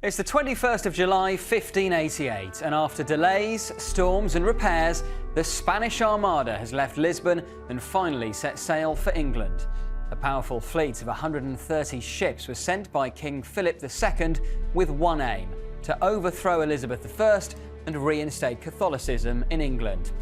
It's the 21st of July, 1588, and after delays, storms and repairs, the Spanish Armada has left Lisbon and finally set sail for England. A powerful fleet of 130 ships was sent by King Philip II with one aim: to overthrow Elizabeth I and reinstate Catholicism in England.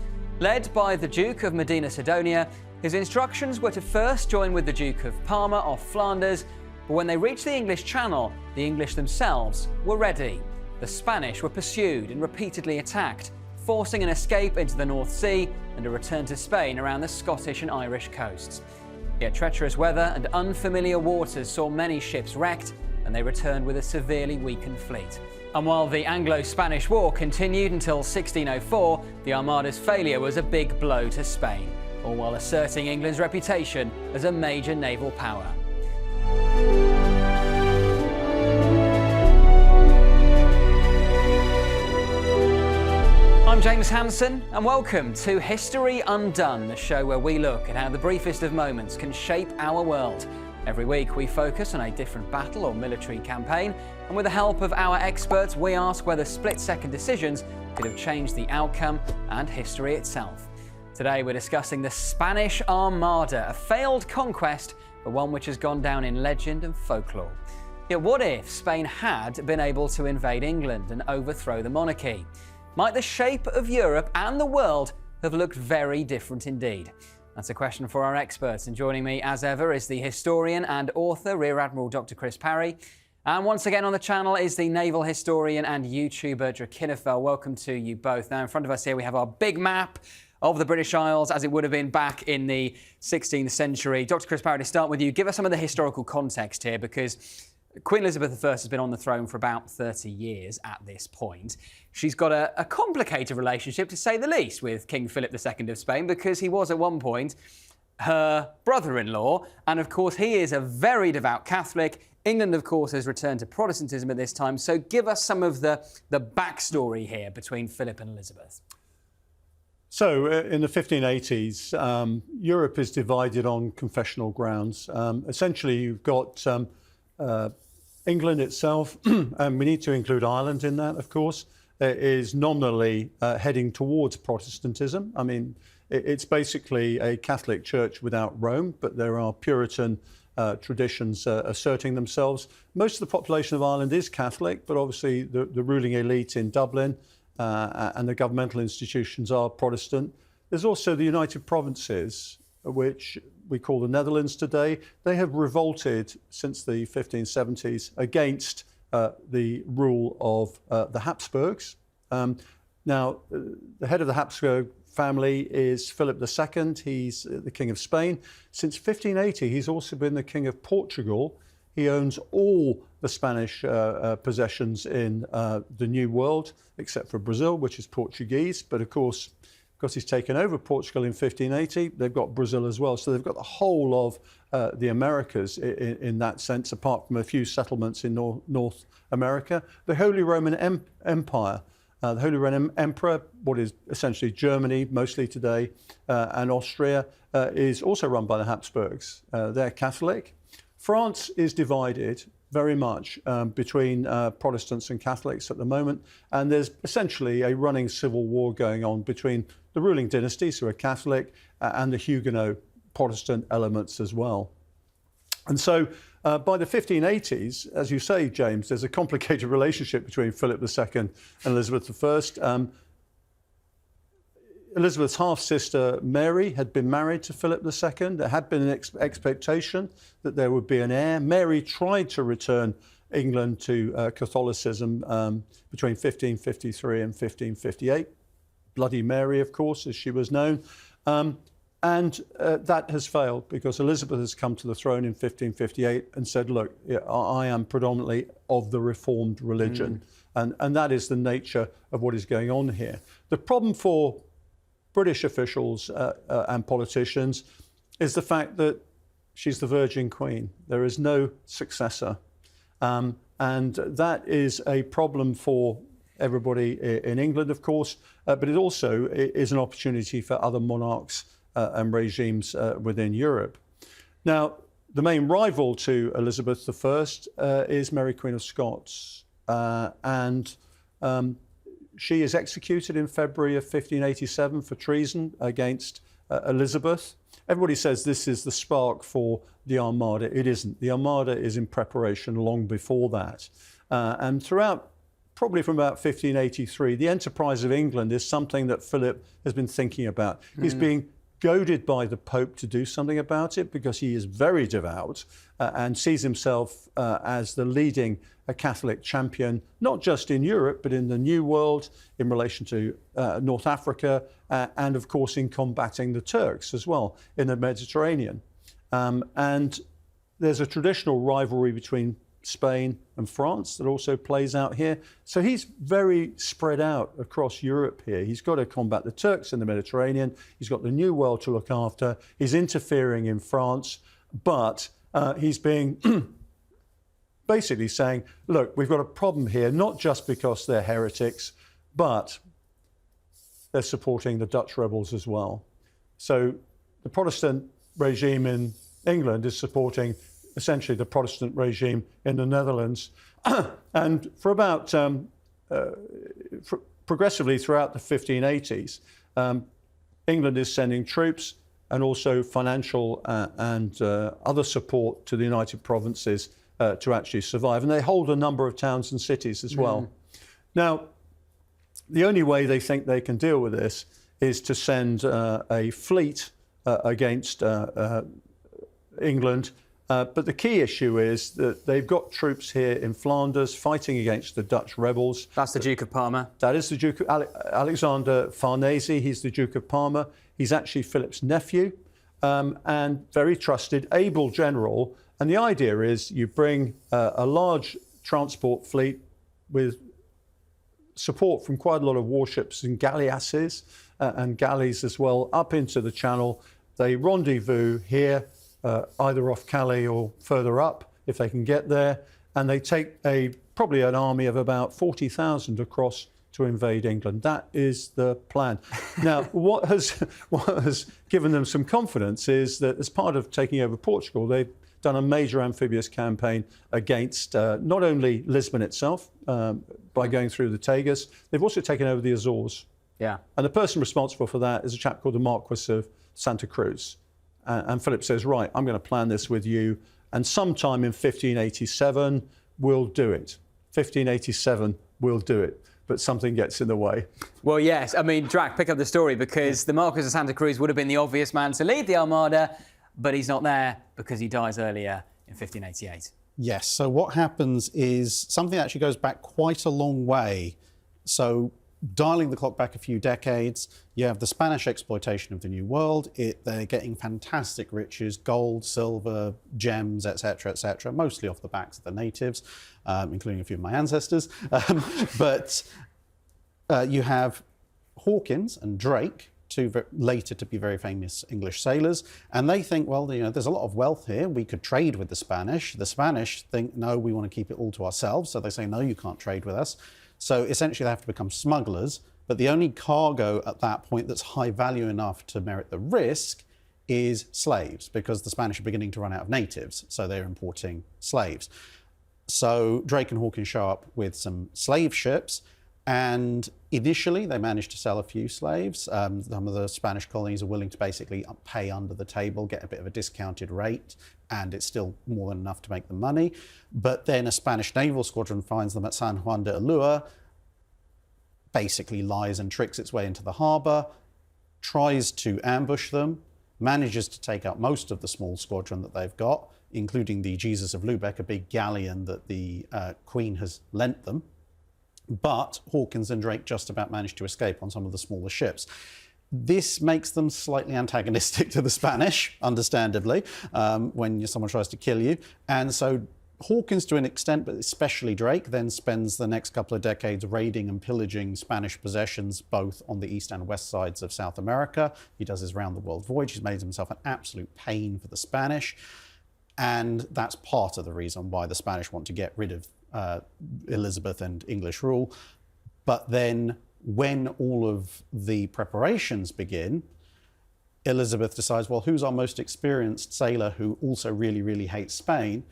Led by the Duke of Medina Sidonia, his instructions were to first join with the Duke of Parma off Flanders, but when they reached the English Channel, the English themselves were ready. The Spanish were pursued and repeatedly attacked, forcing an escape into the North Sea and a return to Spain around the Scottish and Irish coasts. Yet treacherous weather and unfamiliar waters saw many ships wrecked, and they returned with a severely weakened fleet. And while the Anglo-Spanish War continued until 1604, the Armada's failure was a big blow to Spain, all while asserting England's reputation as a major naval power. I'm James Hanson, and welcome to History Undone, the show where we look at how the briefest of moments can shape our world. Every week we focus on a different battle or military campaign, and with the help of our experts we ask whether split-second decisions could have changed the outcome and history itself. Today we're discussing the Spanish Armada, a failed conquest, but one which has gone down in legend and folklore. Yet what if Spain had been able to invade England and overthrow the monarchy? Might the shape of Europe and the world have looked very different indeed? That's a question for our experts, and joining me as ever is the historian and author, Rear Admiral Dr. Chris Parry. And once again on the channel is the naval historian and YouTuber Drakhinifel. Welcome to you both. Now in front of us here we have our big map of the British Isles as it would have been back in the 16th century. Dr. Chris Parry, to start with you, give us some of the historical context here, because Queen Elizabeth I has been on the throne for about 30 years at this point. She's got a complicated relationship, to say the least, with King Philip II of Spain, because he was at one point her brother-in-law, and of course he is a very devout Catholic. England, of course, has returned to Protestantism at this time, so give us some of the backstory here between Philip and Elizabeth. So, in the 1580s, Europe is divided on confessional grounds. Essentially, you've got England itself, and we need to include Ireland in that, of course, is nominally heading towards Protestantism. I mean, it's basically a Catholic church without Rome, but there are Puritan traditions asserting themselves. Most of the population of Ireland is Catholic, but obviously the ruling elite in Dublin and the governmental institutions are Protestant. There's also the United Provinces, which we call the Netherlands today. They have revolted since the 1570s against the rule of the Habsburgs. Now, the head of the Habsburg family is Philip II. He's the King of Spain. Since 1580, he's also been the King of Portugal. He owns all the Spanish possessions in the New World, except for Brazil, which is Portuguese. But of course, because he's taken over Portugal in 1580, they've got Brazil as well. So they've got the whole of the Americas in that sense, apart from a few settlements in North America. The Holy Roman Empire, the Holy Roman Emperor, what is essentially Germany mostly today, and Austria, is also run by the Habsburgs. They're Catholic. France is divided very much between Protestants and Catholics at the moment, and there's essentially a running civil war going on between the ruling dynasties, who are Catholic, and the Huguenot Protestant elements as well. And so by the 1580s, as you say, James, there's a complicated relationship between Philip II and Elizabeth I. Elizabeth's half-sister Mary had been married to Philip II. There had been an expectation that there would be an heir. Mary tried to return England to Catholicism between 1553 and 1558. Bloody Mary, of course, as she was known. And that has failed, because Elizabeth has come to the throne in 1558 and said, look, I am predominantly of the Reformed religion. And that is the nature of what is going on here. The problem for British officials and politicians is the fact that she's the Virgin Queen. There is no successor. And that is a problem for everybody in England, of course, but it also is an opportunity for other monarchs and regimes within Europe. Now, the main rival to Elizabeth I is Mary, Queen of Scots. and she is executed in February of 1587 for treason against Elizabeth. Everybody says this is the spark for the Armada. It isn't. The Armada is in preparation long before that. And throughout, probably from about 1583, the enterprise of England is something that Philip has been thinking about. He's being goaded by the Pope to do something about it because he is very devout and sees himself as the leading Catholic champion, not just in Europe, but in the New World, in relation to North Africa, and of course in combating the Turks as well in the Mediterranean. And there's a traditional rivalry between Spain and France that also plays out here. So he's very spread out across Europe here. He's got to combat the Turks in the Mediterranean. He's got the New World to look after. He's interfering in France, but he's being basically saying, look, we've got a problem here, not just because they're heretics, but they're supporting the Dutch rebels as well. So the Protestant regime in England is supporting essentially the Protestant regime in the Netherlands. And for about progressively throughout the 1580s, England is sending troops and also financial and other support to the United Provinces to actually survive. And they hold a number of towns and cities as well. Now, the only way they think they can deal with this is to send a fleet against England. But the key issue is that they've got troops here in Flanders fighting against the Dutch rebels. That's the Duke of Parma. That is the Duke of Alexander Farnese. He's the Duke of Parma. He's actually Philip's nephew and very trusted, able general. And the idea is you bring a large transport fleet with support from quite a lot of warships and galleasses and galleys as well up into the Channel. They rendezvous here, either off Calais or further up, if they can get there, and they take probably an army of about 40,000 across to invade England. That is the plan. Now, what has given them some confidence is that as part of taking over Portugal, they've done a major amphibious campaign against not only Lisbon itself by going through the Tagus, they've also taken over the Azores. Yeah. And the person responsible for that is a chap called the Marquis of Santa Cruz. And Philip says, right, I'm going to plan this with you. And sometime in 1587, we'll do it. 1587, we'll do it. But something gets in the way. Well, yes. I mean, Drac, pick up the story, because the Marquis of Santa Cruz would have been the obvious man to lead the Armada, but he's not there because he dies earlier in 1588. Yes. So what happens is something that actually goes back quite a long way. So dialing the clock back a few decades, you have the Spanish exploitation of the New World. They're getting fantastic riches, gold, silver, gems, etc., mostly off the backs of the natives, including a few of my ancestors. But you have Hawkins and Drake, two later to be very famous English sailors, and they think, well, there's a lot of wealth here. We could trade with the Spanish. The Spanish think, no, we want to keep it all to ourselves. So they say, no, you can't trade with us. So essentially they have to become smugglers, but the only cargo at that point that's high value enough to merit the risk is slaves, because the Spanish are beginning to run out of natives, so they're importing slaves. So Drake and Hawkins show up with some slave ships, and initially they managed to sell a few slaves. Some of the Spanish colonies are willing to basically pay under the table, get a bit of a discounted rate, and it's still more than enough to make the money. But then a Spanish naval squadron finds them at San Juan de Ulua, basically lies and tricks its way into the harbour, tries to ambush them, manages to take out most of the small squadron that they've got, including the Jesus of Lubeck, a big galleon that the Queen has lent them. But Hawkins and Drake just about managed to escape on some of the smaller ships. This makes them slightly antagonistic to the Spanish, understandably, when someone tries to kill you. And so Hawkins, to an extent, but especially Drake, then spends the next couple of decades raiding and pillaging Spanish possessions, both on the east and west sides of South America. He does his round-the-world voyage. He's made himself an absolute pain for the Spanish. And that's part of the reason why the Spanish want to get rid of Elizabeth and English rule. But then when all of the preparations begin, Elizabeth decides, well, who's our most experienced sailor who also really, really hates Spain?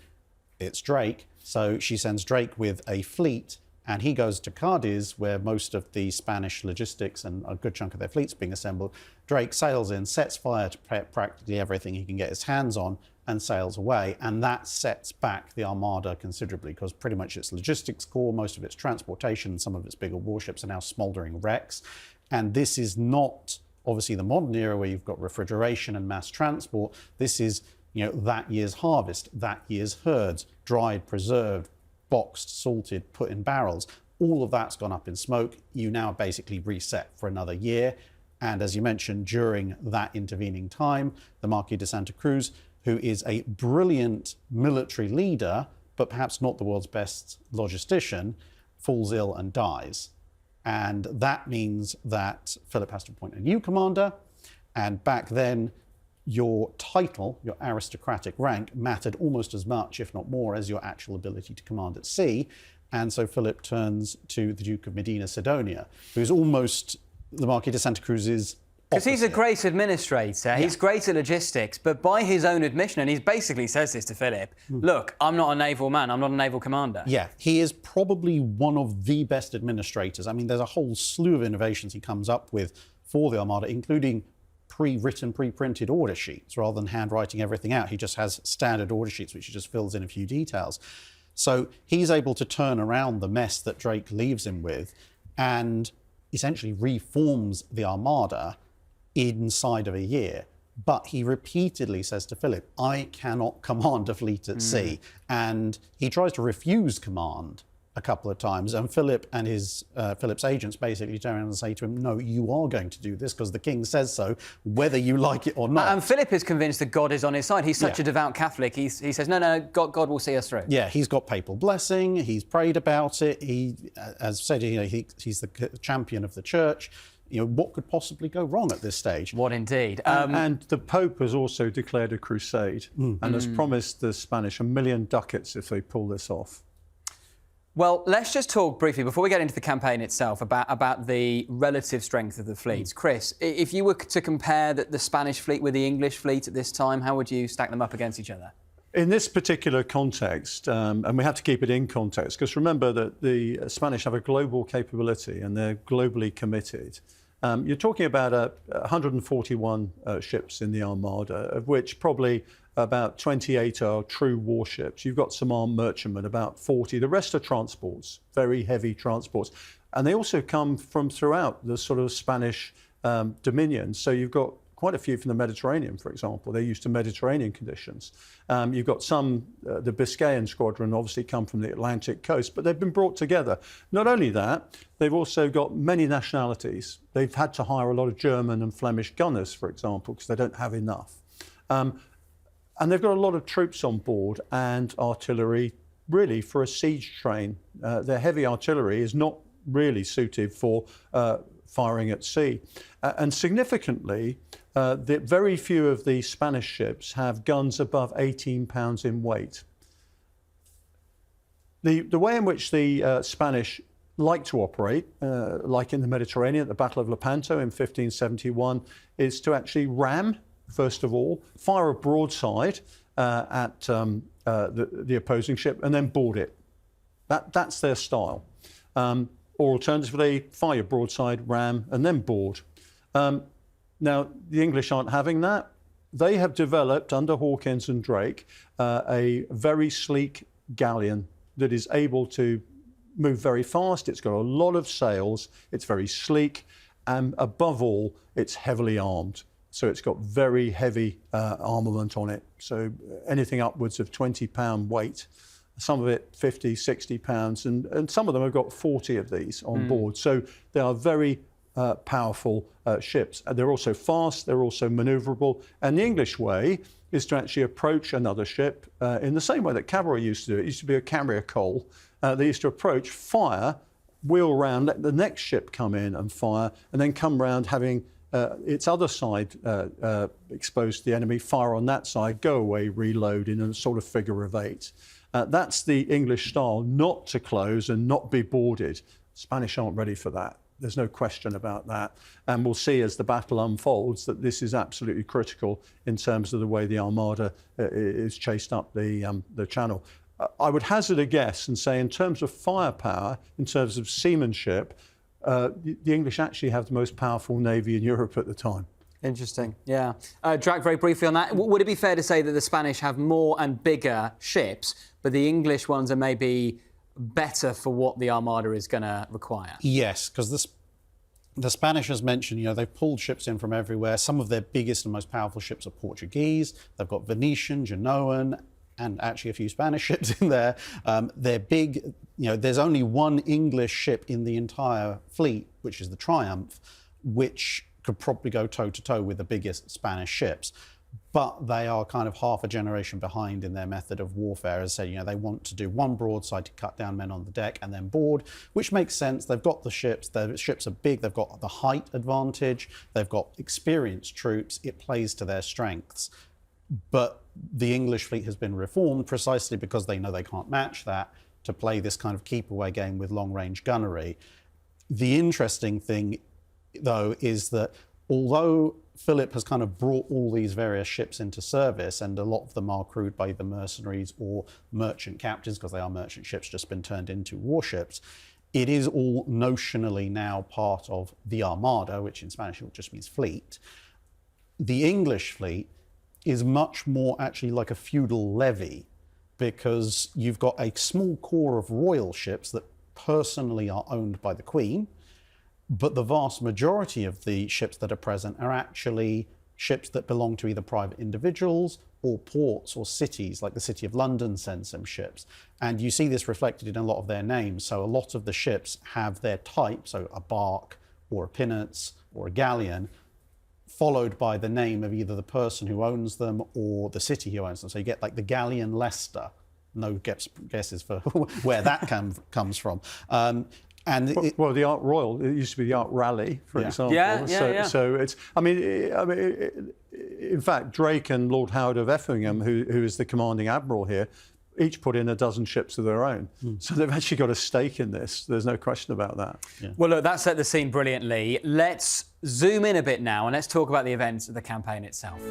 It's Drake. So she sends Drake with a fleet And he goes to Cadiz, where most of the Spanish logistics and a good chunk of their fleet's being assembled. Drake sails in, sets fire to practically everything he can get his hands on, and sails away. And that sets back the Armada considerably, because pretty much its logistics core, most of its transportation, some of its bigger warships are now smouldering wrecks. And this is not obviously the modern era where you've got refrigeration and mass transport. This is, that year's harvest, that year's herds, dried, preserved, boxed, salted, put in barrels. All of that's gone up in smoke. You now basically reset for another year. And as you mentioned, during that intervening time, the Marquis de Santa Cruz, who is a brilliant military leader, but perhaps not the world's best logistician, falls ill and dies. And that means that Philip has to appoint a new commander. And back then, your title, your aristocratic rank, mattered almost as much, if not more, as your actual ability to command at sea. And so Philip turns to the Duke of Medina Sidonia, who's almost the Marquis de Santa Cruz's because he's a great administrator, he's great at logistics, but by his own admission, and he basically says this to Philip, look, I'm not a naval man, I'm not a naval commander. Yeah, he is probably one of the best administrators. I mean, there's a whole slew of innovations he comes up with for the Armada, including pre-written, pre-printed order sheets rather than handwriting everything out. He just has standard order sheets, which he just fills in a few details. So he's able to turn around the mess that Drake leaves him with and essentially reforms the Armada inside of a year. But he repeatedly says to Philip, I cannot command a fleet at sea. And he tries to refuse command a couple of times. And Philip and his Philip's agents basically turn around and say to him, no, you are going to do this because the king says so, whether you like it or not. And Philip is convinced that God is on his side. He's such a devout Catholic. He says, no, God will see us through. Yeah, he's got papal blessing. He's prayed about it. He, as said, he's the champion of the church. What could possibly go wrong at this stage? What indeed. And the Pope has also declared a crusade and has promised the Spanish 1 million ducats if they pull this off. Well, let's just talk briefly, before we get into the campaign itself, about the relative strength of the fleets. Chris, if you were to compare the Spanish fleet with the English fleet at this time, how would you stack them up against each other? In this particular context, and we have to keep it in context, because remember that the Spanish have a global capability and they're globally committed. You're talking about 141 ships in the Armada, of which probably about 28 are true warships. You've got some armed merchantmen, about 40. The rest are transports, very heavy transports. And they also come from throughout the sort of Spanish dominion. So you've got quite a few from the Mediterranean, for example. They're used to Mediterranean conditions. You've got some, the Biscayan squadron obviously come from the Atlantic coast, but they've been brought together. Not only that, they've also got many nationalities. They've had to hire a lot of German and Flemish gunners, for example, because they don't have enough. And they've got a lot of troops on board and artillery, really, for a siege train. Their heavy artillery is not really suited for firing at sea. And significantly, very few of the Spanish ships have guns above 18 pounds in weight. The way in which the Spanish like to operate, like in the Mediterranean at the Battle of Lepanto in 1571, is to actually ram, first of all, fire a broadside at the opposing ship and then board it. That's their style. Or alternatively, fire your broadside, ram, and then board. Now, the English aren't having that. They have developed, under Hawkins and Drake, a very sleek galleon that is able to move very fast. It's got a lot of sails. It's very sleek. And above all, it's heavily armed. So it's got very heavy armament on it. So anything upwards of 20-pound weight. Some of it 50, 60 pounds. And some of them have got 40 of these on board. So they are very powerful ships. They're also fast, they're also manoeuvrable. And the English way is to actually approach another ship in the same way that cavalry used to do it. It used to be a carrier coal. They used to approach, fire, wheel round, let the next ship come in and fire, and then come round having its other side exposed to the enemy, fire on that side, go away, reload in a sort of figure of 8. That's the English style, not to close and not be boarded. Spanish aren't ready for that. There's no question about that. And we'll see as the battle unfolds that this is absolutely critical in terms of the way the Armada is chased up the channel. I would hazard a guess and say in terms of firepower, in terms of seamanship, the English actually have the most powerful navy in Europe at the time. Interesting, yeah. Drac, very briefly on that, would it be fair to say that the Spanish have more and bigger ships, but the English ones are maybe better for what the Armada is going to require? Yes, because the Spanish, as mentioned, they've pulled ships in from everywhere. Some of their biggest and most powerful ships are Portuguese. They've got Venetian, Genoan, and actually a few Spanish ships in there. They're big. There's only one English ship in the entire fleet, which is the Triumph, which could probably go toe-to-toe with the biggest Spanish ships. But they are kind of half a generation behind in their method of warfare. As I said, they want to do one broadside to cut down men on the deck and then board, which makes sense. They've got the ships. Their ships are big. They've got the height advantage. They've got experienced troops. It plays to their strengths. But the English fleet has been reformed precisely because they know they can't match that, to play this kind of keep-away game with long-range gunnery. The interesting thing, though, is that although Philip has kind of brought all these various ships into service, and a lot of them are crewed by either mercenaries or merchant captains, because they are merchant ships just been turned into warships, it is all notionally now part of the Armada, which in Spanish just means fleet. The English fleet is much more actually like a feudal levy, because you've got a small core of royal ships that personally are owned by the Queen, but the vast majority of the ships that are present are actually ships that belong to either private individuals or ports or cities, like the City of London sends some ships. And you see this reflected in a lot of their names. So a lot of the ships have their type, so a bark or a pinnace or a galleon, followed by the name of either the person who owns them or the city who owns them. So you get like the galleon Leicester. No guesses for where that comes from. Well, the Ark Royal, it used to be the Ark Raleigh, for example. So it's, in fact, Drake and Lord Howard of Effingham, who is the commanding admiral here, each put in a dozen ships of their own. So they've actually got a stake in this. There's no question about that. Yeah. Well, look, that set the scene brilliantly. Let's zoom in a bit now and let's talk about the events of the campaign itself.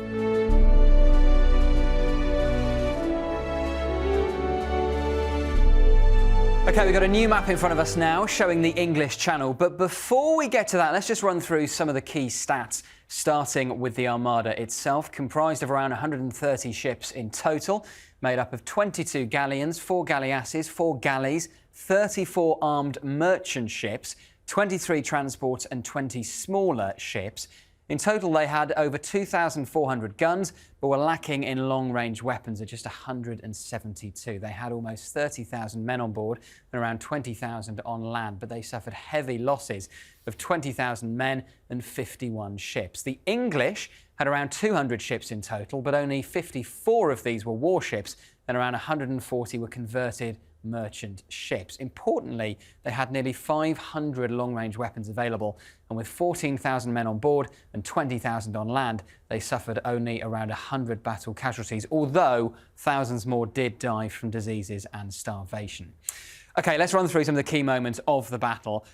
OK, we've got a new map in front of us now showing the English Channel. But before we get to that, let's just run through some of the key stats, starting with the Armada itself, comprised of around 130 ships in total, made up of 22 galleons, 4 galleasses, 4 galleys, 34 armed merchant ships, 23 transports and 20 smaller ships. In total, they had over 2,400 guns, but were lacking in long-range weapons at just 172. They had almost 30,000 men on board and around 20,000 on land, but they suffered heavy losses of 20,000 men and 51 ships. The English had around 200 ships in total, but only 54 of these were warships, and around 140 were converted merchant ships. Importantly, they had nearly 500 long-range weapons available, and with 14,000 men on board and 20,000 on land, they suffered only around 100 battle casualties, although thousands more did die from diseases and starvation. OK, let's run through some of the key moments of the battle.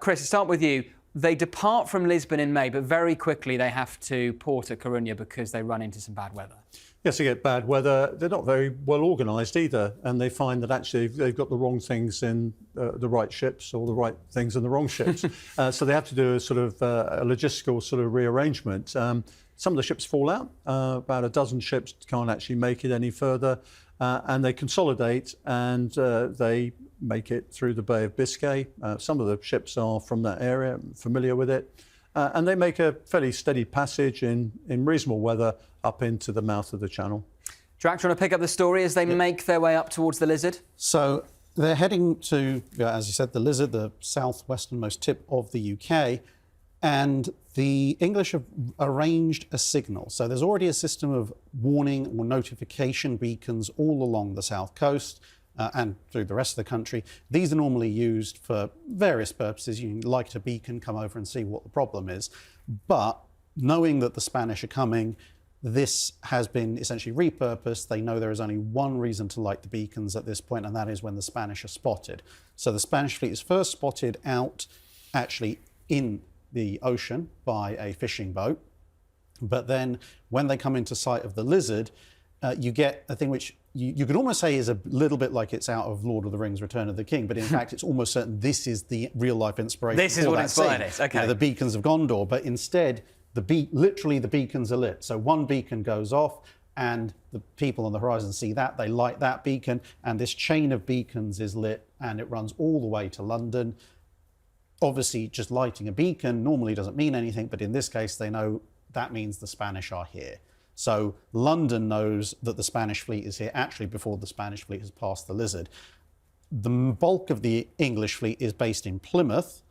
Chris, to start with you, they depart from Lisbon in May, but very quickly they have to port at Coruña because they run into some bad weather. Yes, they get bad weather. They're not very well organised either, and they find that actually they've got the wrong things in the right ships or the right things in the wrong ships. So they have to do a sort of a logistical sort of rearrangement. Some of the ships fall out. About a dozen ships can't actually make it any further, and they consolidate and they make it through the Bay of Biscay. Some of the ships are from that area, familiar with it. And they make a fairly steady passage in reasonable weather up into the mouth of the channel. Drac, do you want to pick up the story as they make their way up towards the Lizard? So they're heading to, as you said, the Lizard, the southwesternmost tip of the UK, and the English have arranged a signal. So there's already a system of warning or notification beacons all along the south coast, and through the rest of the country. These are normally used for various purposes. You can light a beacon, come over and see what the problem is. But knowing that the Spanish are coming, this has been essentially repurposed. They know there is only one reason to light the beacons at this point, and that is when the Spanish are spotted. So the Spanish fleet is first spotted out actually in the ocean by a fishing boat. But then when they come into sight of the Lizard, you get a thing which you could almost say is a little bit like it's out of Lord of the Rings: Return of the King, but in fact it's almost certain this is the real life inspiration. This is for what that inspired scene. it. Okay. You know, the beacons of Gondor, but instead literally the beacons are lit. So one beacon goes off, and the people on the horizon see that, they light that beacon, and this chain of beacons is lit, and it runs all the way to London. Obviously, just lighting a beacon normally doesn't mean anything, but in this case, they know that means the Spanish are here. So London knows that the Spanish fleet is here actually before the Spanish fleet has passed the Lizard. The bulk of the English fleet is based in Plymouth,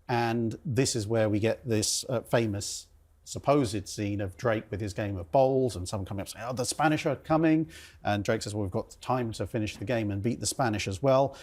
and this is where we get this famous supposed scene of Drake with his game of bowls, and someone coming up saying, oh, the Spanish are coming. And Drake says, well, we've got time to finish the game and beat the Spanish as well.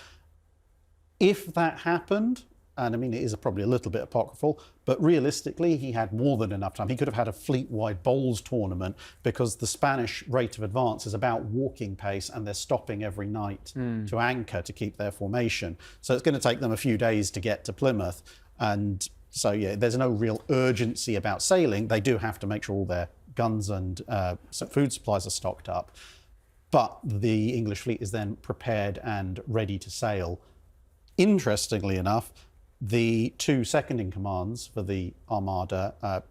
If that happened, and I mean, it is probably a little bit apocryphal, but realistically, he had more than enough time. He could have had a fleet-wide bowls tournament, because the Spanish rate of advance is about walking pace, and they're stopping every night to anchor to keep their formation. So it's going to take them a few days to get to Plymouth. And so, yeah, there's no real urgency about sailing. They do have to make sure all their guns and some food supplies are stocked up. But the English fleet is then prepared and ready to sail. Interestingly enough, the two second-in-commands for the Armada,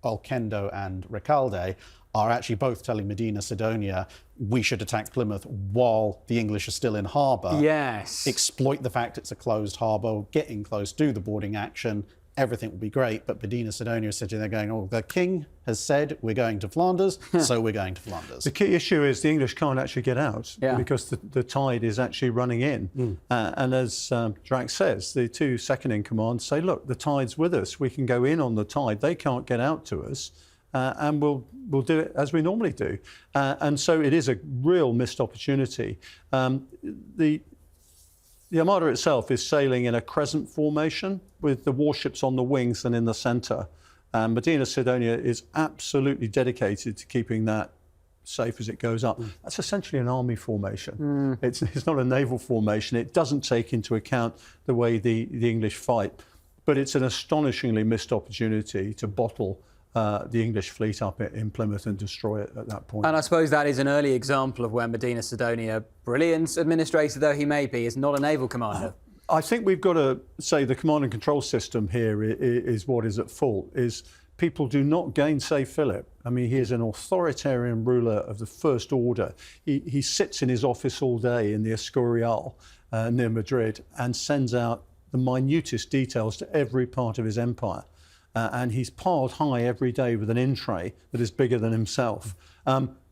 Olquendo and Recalde, are actually both telling Medina Sidonia, we should attack Plymouth while the English are still in harbour. Yes. Exploit the fact it's a closed harbour, get in close, do the boarding action, everything will be great. But Medina Sidonia is sitting there going, oh, the king has said we're going to Flanders, so we're going to Flanders. The key issue is the English can't actually get out because the tide is actually running in. And as Drax says, the two second-in-command say, look, the tide's with us. We can go in on the tide. They can't get out to us. And we'll do it as we normally do. And so it is a real missed opportunity. The Armada itself is sailing in a crescent formation with the warships on the wings and in the centre. Medina Sidonia is absolutely dedicated to keeping that safe as it goes up. That's essentially an army formation. It's not a naval formation. It doesn't take into account the way the English fight, but it's an astonishingly missed opportunity to bottle the English fleet up in Plymouth and destroy it at that point. And I suppose that is an early example of where Medina Sidonia, brilliant administrator though he may be, is not a naval commander. I think we've got to say the command and control system here is what is at fault, is people do not gainsay Philip. I mean, he is an authoritarian ruler of the First Order. He sits in his office all day in the Escorial near Madrid and sends out the minutest details to every part of his empire. And he's piled high every day with an in tray that is bigger than himself.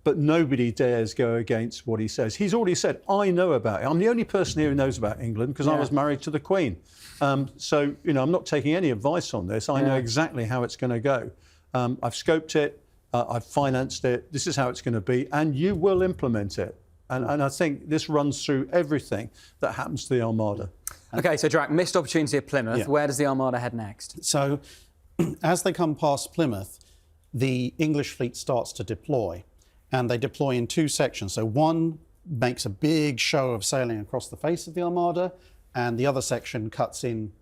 But nobody dares go against what he says. He's already said, I know about it. I'm the only person here who knows about England because I was married to the Queen. So, you know, I'm not taking any advice on this. I know exactly how it's going to go. I've scoped it. I've financed it. This is how it's going to be. And you will implement it. And I think this runs through everything that happens to the Armada. OK, so Drac, missed opportunity at Plymouth. Where does the Armada head next? So as they come past Plymouth, the English fleet starts to deploy, and they deploy in two sections. So one makes a big show of sailing across the face of the Armada, and the other section cuts in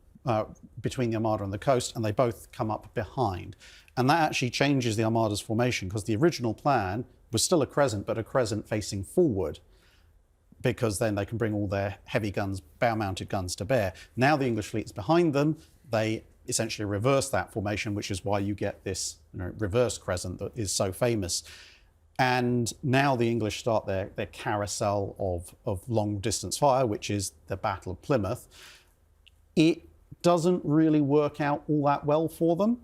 between the Armada and the coast, and they both come up behind. And that actually changes the Armada's formation, because the original plan was still a crescent, but a crescent facing forward, because then they can bring all their heavy guns, bow-mounted guns to bear. Now the English fleet is behind them. They essentially reverse that formation, which is why you get this reverse crescent that is so famous. And now the English start their carousel of long-distance fire, which is the Battle of Plymouth. It doesn't really work out all that well for them,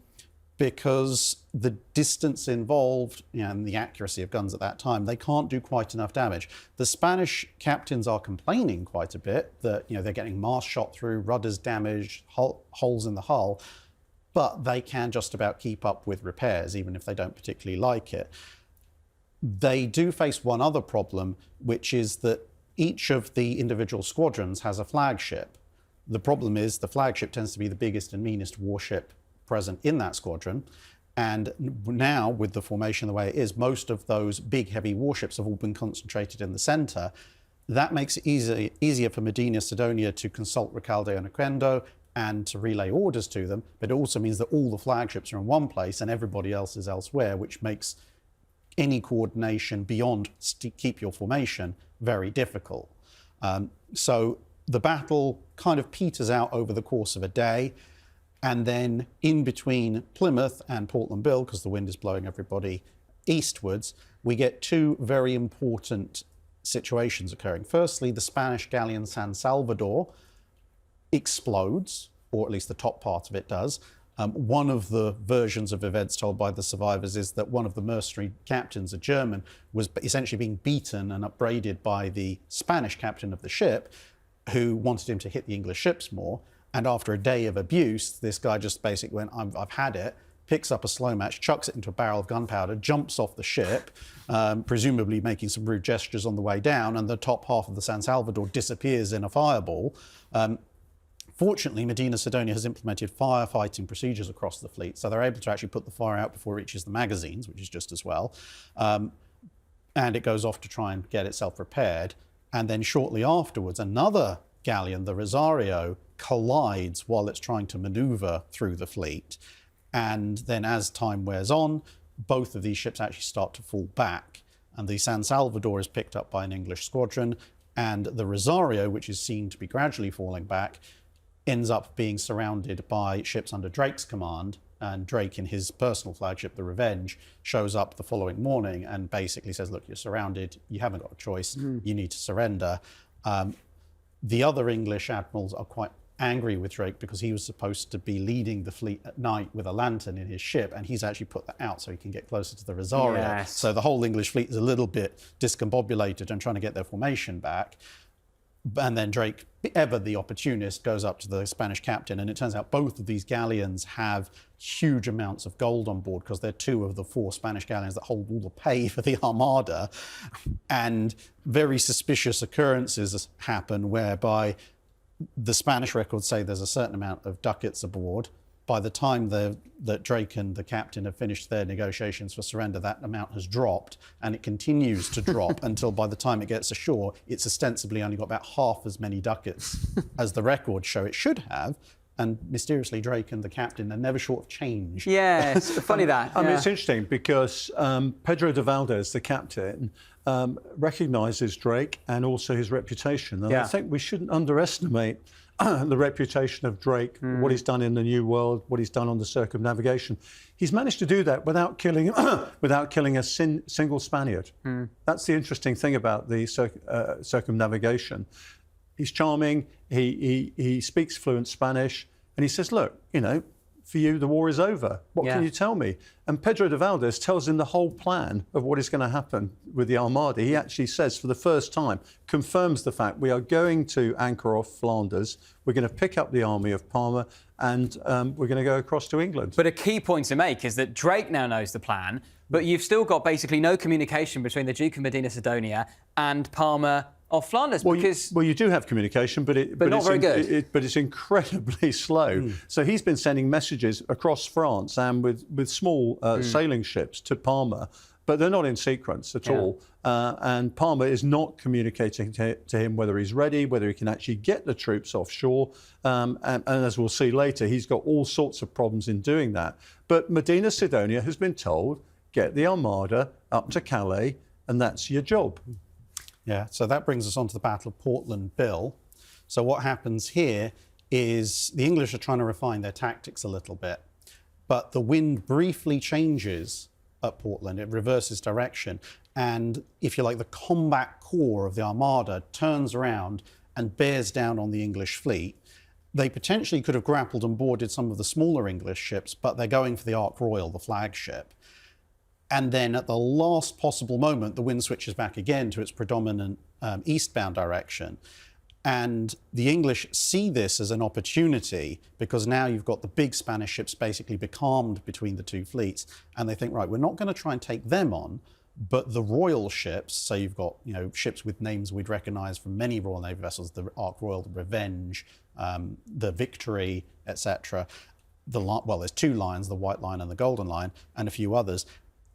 because the distance involved and the accuracy of guns at that time, they can't do quite enough damage. The Spanish captains are complaining quite a bit that they're getting mast shot through, rudders damaged, holes in the hull, but they can just about keep up with repairs, even if they don't particularly like it. They do face one other problem, which is that each of the individual squadrons has a flagship. The problem is the flagship tends to be the biggest and meanest warship present in that squadron. And now, with the formation the way it is, most of those big, heavy warships have all been concentrated in the centre. That makes it easier for Medina Sidonia to consult Recalde and Oquendo and to relay orders to them, but it also means that all the flagships are in one place and everybody else is elsewhere, which makes any coordination beyond keep your formation very difficult. So the battle kind of peters out over the course of a day. And then in between Plymouth and Portland Bill, because the wind is blowing everybody eastwards, we get two very important situations occurring. Firstly, the Spanish galleon San Salvador explodes, or at least the top part of it does. One of the versions of events told by the survivors is that one of the mercenary captains, a German, was essentially being beaten and upbraided by the Spanish captain of the ship, who wanted him to hit the English ships more. And after a day of abuse, this guy just basically went, I've had it, picks up a slow match, chucks it into a barrel of gunpowder, jumps off the ship, presumably making some rude gestures on the way down, and the top half of the San Salvador disappears in a fireball. Fortunately, Medina Sidonia has implemented firefighting procedures across the fleet, so they're able to actually put the fire out before it reaches the magazines, which is just as well. And it goes off to try and get itself repaired. And then shortly afterwards, another galleon, the Rosario, collides while it's trying to maneuver through the fleet. And then as time wears on, both of these ships actually start to fall back. And the San Salvador is picked up by an English squadron, and the Rosario, which is seen to be gradually falling back, ends up being surrounded by ships under Drake's command. And Drake, in his personal flagship, the Revenge, shows up the following morning and basically says, look, you're surrounded, you haven't got a choice, you need to surrender. The other English admirals are quite angry with Drake because he was supposed to be leading the fleet at night with a lantern in his ship, and he's actually put that out so he can get closer to the Rosario. Yes. So the whole English fleet is a little bit discombobulated and trying to get their formation back. And then Drake, ever the opportunist, goes up to the Spanish captain, and it turns out both of these galleons have huge amounts of gold on board because they're two of the four Spanish galleons that hold all the pay for the Armada. And very suspicious occurrences happen whereby the Spanish records say there's a certain amount of ducats aboard. By the time that Drake and the captain have finished their negotiations for surrender, that amount has dropped, and it continues to drop until by the time it gets ashore, it's ostensibly only got about half as many ducats as the records show it should have. And mysteriously, Drake and the captain are never short of change. Yeah, it's funny that. I mean, it's interesting because Pedro de Valdez, the captain, recognises Drake and also his reputation. And I think we shouldn't underestimate the reputation of Drake, what he's done in the New World, what he's done on the circumnavigation. He's managed to do that without killing a single Spaniard. That's the interesting thing about the circumnavigation. He's charming, he speaks fluent Spanish, and he says, look, you know, for you, the war is over. What can you tell me? And Pedro de Valdez tells him the whole plan of what is going to happen with the Armada. He actually says, for the first time, confirms the fact we are going to anchor off Flanders, we're going to pick up the army of Parma, and we're going to go across to England. But a key point to make is that Drake now knows the plan, but you've still got basically no communication between the Duke of Medina Sidonia and Parma of Flanders. Well, because you do have communication, but not very good. But it's incredibly slow. So he's been sending messages across France and with small sailing ships to Parma, but they're not in sequence at all. And Parma is not communicating to him whether he's ready, whether he can actually get the troops offshore. And as we'll see later, he's got all sorts of problems in doing that. But Medina Sidonia has been told, get the Armada up to Calais, and that's your job. Yeah, so that brings us on to the Battle of Portland Bill. So what happens here is the English are trying to refine their tactics a little bit, but the wind briefly changes at Portland. It reverses direction. And if you like, the combat core of the Armada turns around and bears down on the English fleet. They potentially could have grappled and boarded some of the smaller English ships, but they're going for the Ark Royal, the flagship. And then at the last possible moment, the wind switches back again to its predominant eastbound direction. And the English see this as an opportunity because now you've got the big Spanish ships basically becalmed between the two fleets. And they think, right, we're not going to try and take them on, but the royal ships, so you've got, you know, ships with names we'd recognize from many Royal Navy vessels, the Ark Royal, the Revenge, the Victory, etc. Well, there's two lines, the White Line and the Golden Line, and a few others.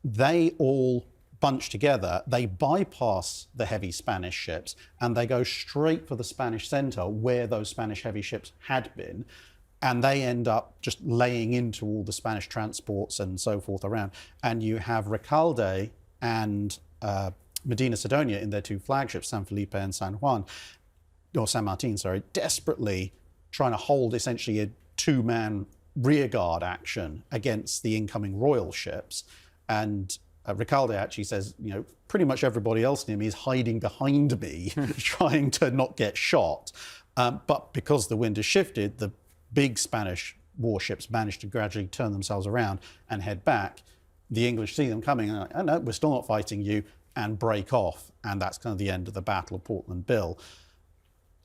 They all bunch together, they bypass the heavy Spanish ships, and they go straight for the Spanish center where those Spanish heavy ships had been, and they end up just laying into all the Spanish transports and so forth around. And you have Recalde and Medina Sidonia in their two flagships, San Felipe and San Juan, or San Martin, sorry, desperately trying to hold essentially a two-man rearguard action against the incoming royal ships. And Recalde actually says, pretty much everybody else near me is hiding behind me, trying to not get shot. But because the wind has shifted, the big Spanish warships managed to gradually turn themselves around and head back. The English see them coming and are like, oh no, we're still not fighting you, and break off. And that's kind of the end of the Battle of Portland Bill.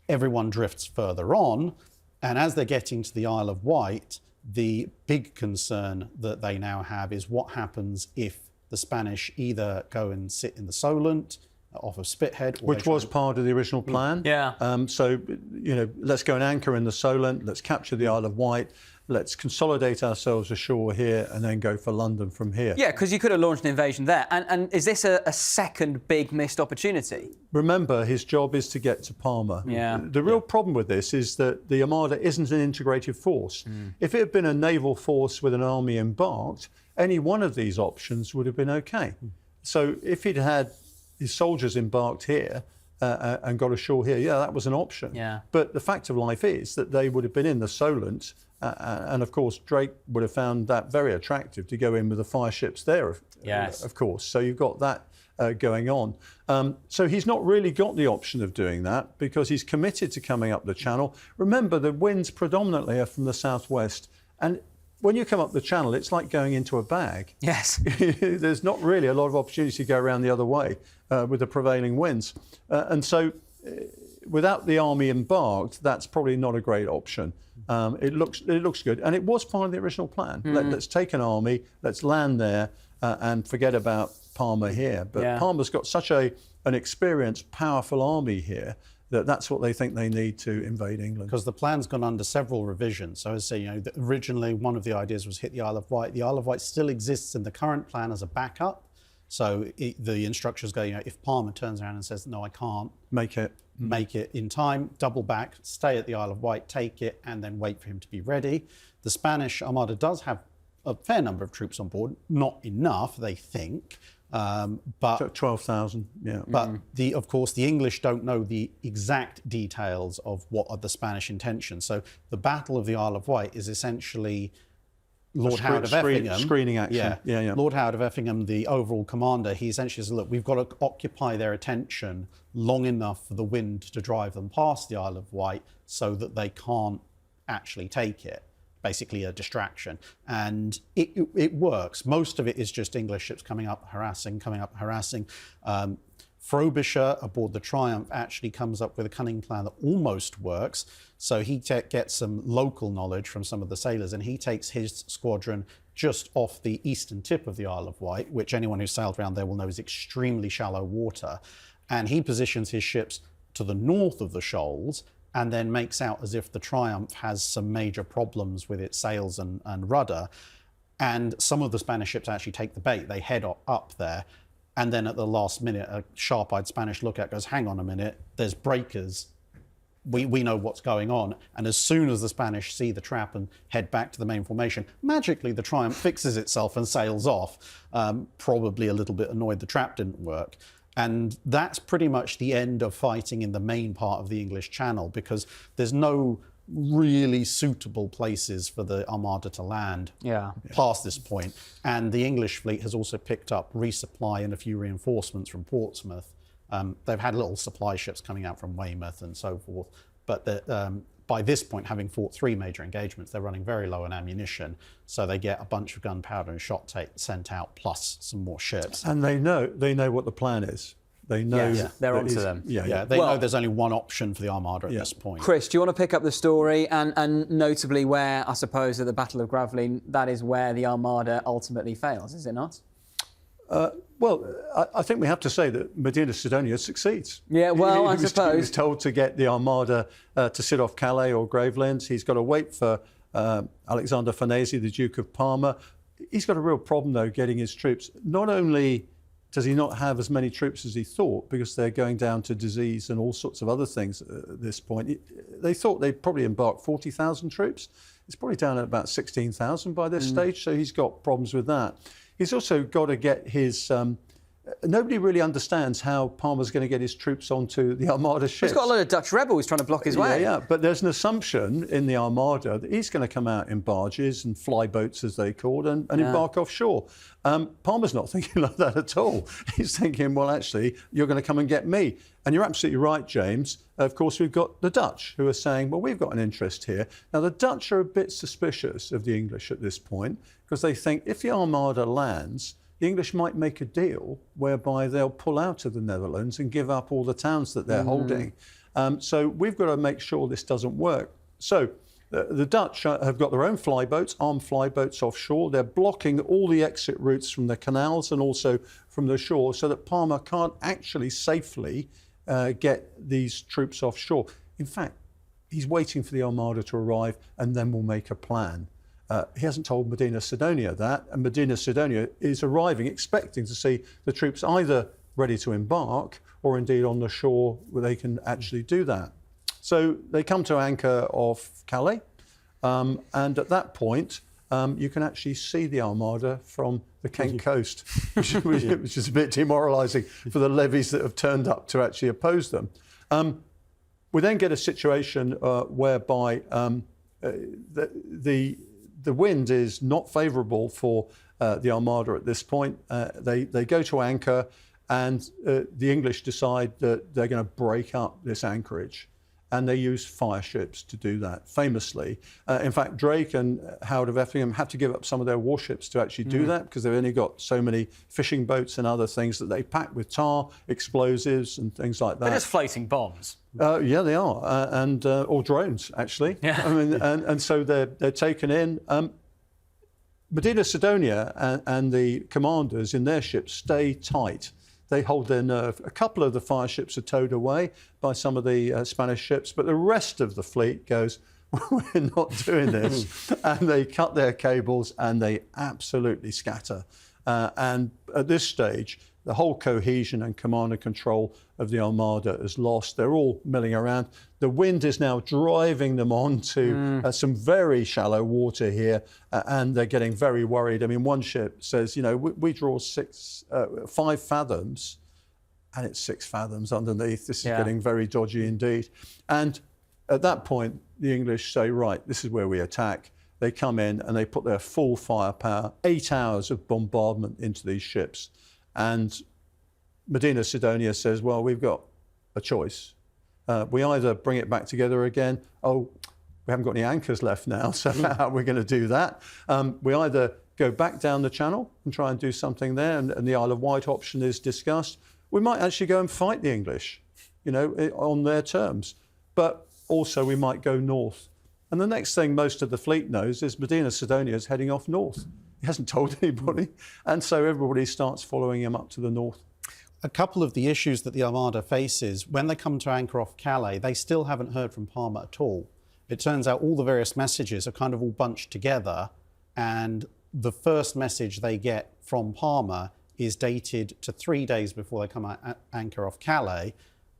Everyone drifts further on, and as they're getting to the Isle of Wight, the big concern that they now have is what happens if the Spanish either go and sit in the Solent off of Spithead, which was part of the original plan. Yeah. So, let's go and anchor in the Solent, let's capture the Isle of Wight, let's consolidate ourselves ashore here and then go for London from here. Yeah, because you could have launched an invasion there. And is this a second big missed opportunity? Remember, his job is to get to Parma. Yeah. The real problem with this is that the Armada isn't an integrated force. If it had been a naval force with an army embarked, any one of these options would have been okay. So if he'd had his soldiers embarked here and got ashore here, yeah, that was an option. Yeah. But the fact of life is that they would have been in the Solent, and of course Drake would have found that very attractive to go in with the fire ships there, Yes. of course. So you've got that going on. So he's not really got the option of doing that because he's committed to coming up the channel. Remember, the winds predominantly are from the southwest, and when you come up the channel, it's like going into a bag. Yes. There's not really a lot of opportunity to go around the other way with the prevailing winds. And so without the army embarked, that's probably not a great option. It looks good. And it was part of the original plan. Let's take an army, let's land there and forget about Parma here. But Parma's got such an experienced, powerful army here that's what they think they need to invade England. Because the plan's gone under several revisions. So as I say, originally one of the ideas was hit the Isle of Wight. The Isle of Wight still exists in the current plan as a backup. So the instructions go, if Parma turns around and says, no, I can't make it in time, double back, stay at the Isle of Wight, take it, and then wait for him to be ready. The Spanish Armada does have a fair number of troops on board, not enough, they think. But 12,000, yeah. But of course, the English don't know the exact details of what are the Spanish intentions. So the Battle of the Isle of Wight is essentially Lord Howard of Effingham. Screening action. Yeah. Lord Howard of Effingham, the overall commander, he essentially says, look, we've got to occupy their attention long enough for the wind to drive them past the Isle of Wight so that they can't actually take it. Basically a distraction, and it works. Most of it is just English ships coming up harassing. Frobisher aboard the Triumph actually comes up with a cunning plan that almost works. So he gets some local knowledge from some of the sailors, and he takes his squadron just off the eastern tip of the Isle of Wight, which anyone who's sailed around there will know is extremely shallow water, and he positions his ships to the north of the shoals and then makes out as if the Triumph has some major problems with its sails and rudder. And some of the Spanish ships actually take the bait. They head up there. And then at the last minute, a sharp-eyed Spanish lookout goes, hang on a minute, there's breakers. We know what's going on. And as soon as the Spanish see the trap and head back to the main formation, magically the Triumph fixes itself and sails off, probably a little bit annoyed the trap didn't work. And that's pretty much the end of fighting in the main part of the English Channel, because there's no really suitable places for the Armada to land past this point. And the English fleet has also picked up resupply and a few reinforcements from Portsmouth. They've had little supply ships coming out from Weymouth and so forth. But by this point, having fought 3 major engagements, they're running very low on ammunition. So they get a bunch of gunpowder and shot sent out, plus some more ships. And they know what the plan is. They know they're onto them. They know there's only one option for the Armada at this point. Chris, do you want to pick up the story and notably where, I suppose, at the Battle of Gravelines, that is where the Armada ultimately fails, is it not? Well, I think we have to say that Medina Sidonia succeeds. Yeah, well, I suppose. He was told to get the Armada to sit off Calais or Gravelines. He's got to wait for Alexander Farnese, the Duke of Parma. He's got a real problem, though, getting his troops. Not only does he not have as many troops as he thought, because they're going down to disease and all sorts of other things at this point. They thought they'd probably embark 40,000 troops. It's probably down at about 16,000 by this stage, so he's got problems with that. He's also got to get his nobody really understands how Parma's going to get his troops onto the Armada ships. He's got a lot of Dutch rebels trying to block his way. Yeah, but there's an assumption in the Armada that he's going to come out in barges and flyboats, as they called, and embark offshore. Parma's not thinking like that at all. He's thinking, well, actually, you're going to come and get me. And you're absolutely right, James. Of course, we've got the Dutch who are saying, well, we've got an interest here. Now, the Dutch are a bit suspicious of the English at this point because they think if the Armada lands, the English might make a deal whereby they'll pull out of the Netherlands and give up all the towns that they're holding. So we've got to make sure this doesn't work. So the Dutch have got their own flyboats, armed flyboats offshore. They're blocking all the exit routes from the canals and also from the shore so that Parma can't actually safely get these troops offshore. In fact, he's waiting for the Armada to arrive and then we'll make a plan. He hasn't told Medina Sidonia that, and Medina Sidonia is arriving expecting to see the troops either ready to embark or indeed on the shore where they can actually do that. So they come to anchor off Calais, and at that point you can actually see the Armada from the Kent coast, which is a bit demoralising for the levies that have turned up to actually oppose them. We then get a situation whereby the wind is not favourable for the Armada at this point. They go to anchor and the English decide that they're going to break up this anchorage and they use fire ships to do that, famously. In fact, Drake and Howard of Effingham had to give up some of their warships to actually do that because they've only got so many fishing boats and other things that they pack with tar, explosives and things like that. They're just floating bombs. Yeah, they are, or drones, actually. Yeah. I mean, and so they're taken in. Medina Sidonia and the commanders in their ships stay tight. They hold their nerve. A couple of the fire ships are towed away by some of the Spanish ships, but the rest of the fleet goes, we're not doing this. And they cut their cables and they absolutely scatter. And at this stage, the whole cohesion and command and control of the Armada is lost. They're all milling around. The wind is now driving them onto some very shallow water here, and they're getting very worried. I mean, one ship says, you know, we draw 5 fathoms, and it's 6 fathoms underneath. This is getting very dodgy indeed. And at that point, the English say, right, this is where we attack. They come in and they put their full firepower, 8 hours of bombardment into these ships. And Medina Sidonia says, well, we've got a choice. We either bring it back together again. Oh, we haven't got any anchors left now, so how are we going to do that? We either go back down the channel and try and do something there, and the Isle of Wight option is discussed. We might actually go and fight the English, you know, on their terms. But also we might go north. And the next thing most of the fleet knows is Medina Sidonia is heading off north. He hasn't told anybody, and so everybody starts following him up to the north. A couple of the issues that the Armada faces, when they come to anchor off Calais, they still haven't heard from Parma at all. It turns out all the various messages are kind of all bunched together, and the first message they get from Parma is dated to 3 days before they come at anchor off Calais,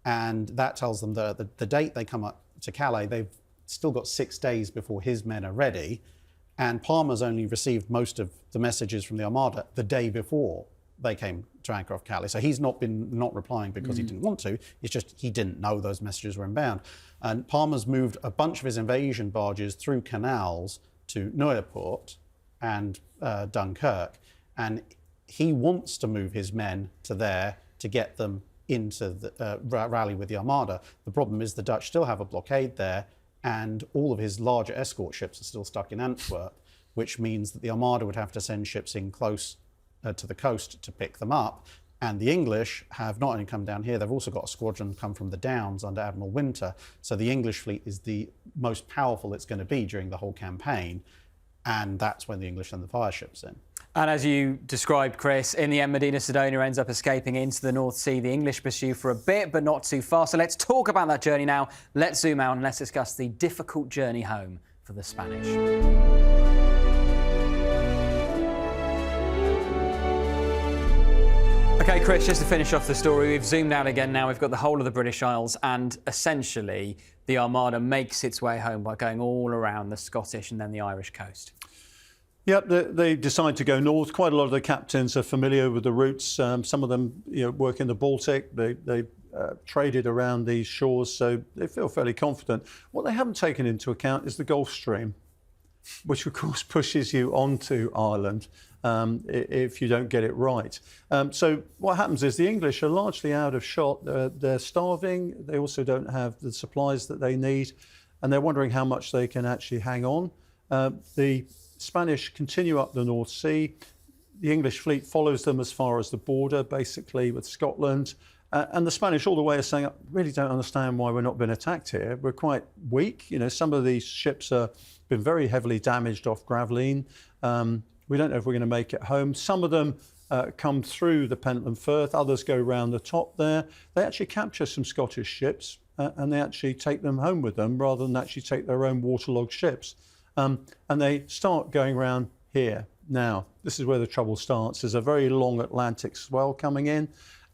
and that tells them that the date they come up to Calais, they've still got 6 days before his men are ready. And Parma's only received most of the messages from the Armada the day before they came to anchor off Calais. So he's not replying because he didn't want to. It's just he didn't know those messages were inbound. And Parma's moved a bunch of his invasion barges through canals to Nieuwpoort and Dunkirk. And he wants to move his men to there to get them into the rally with the Armada. The problem is the Dutch still have a blockade there, and all of his larger escort ships are still stuck in Antwerp, which means that the Armada would have to send ships in close to the coast to pick them up. And the English have not only come down here, they've also got a squadron come from the Downs under Admiral Winter. So the English fleet is the most powerful it's going to be during the whole campaign. And that's when the English send the fire ships in. And as you described, Chris, in the end, Medina Sidonia ends up escaping into the North Sea. The English pursue for a bit, but not too far. So let's talk about that journey now. Let's zoom out and let's discuss the difficult journey home for the Spanish. OK, Chris, just to finish off the story, we've zoomed out again now. We've got the whole of the British Isles, and essentially the Armada makes its way home by going all around the Scottish and then the Irish coast. Yep, they decide to go north. Quite a lot of the captains are familiar with the routes. Some of them, work in the Baltic. They traded around these shores, so they feel fairly confident. What they haven't taken into account is the Gulf Stream, which of course pushes you onto Ireland if you don't get it right. So what happens is the English are largely out of shot. They're starving. They also don't have the supplies that they need, and they're wondering how much they can actually hang on. The Spanish continue up the North Sea. The English fleet follows them as far as the border, basically, with Scotland. And the Spanish all the way are saying, I really don't understand why we're not being attacked here. We're quite weak. Some of these ships have been very heavily damaged off Gravelines. We don't know if we're going to make it home. Some of them come through the Pentland Firth. Others go round the top there. They actually capture some Scottish ships and they actually take them home with them rather than actually take their own waterlogged ships. And they start going around here. Now, this is where the trouble starts. There's a very long Atlantic swell coming in,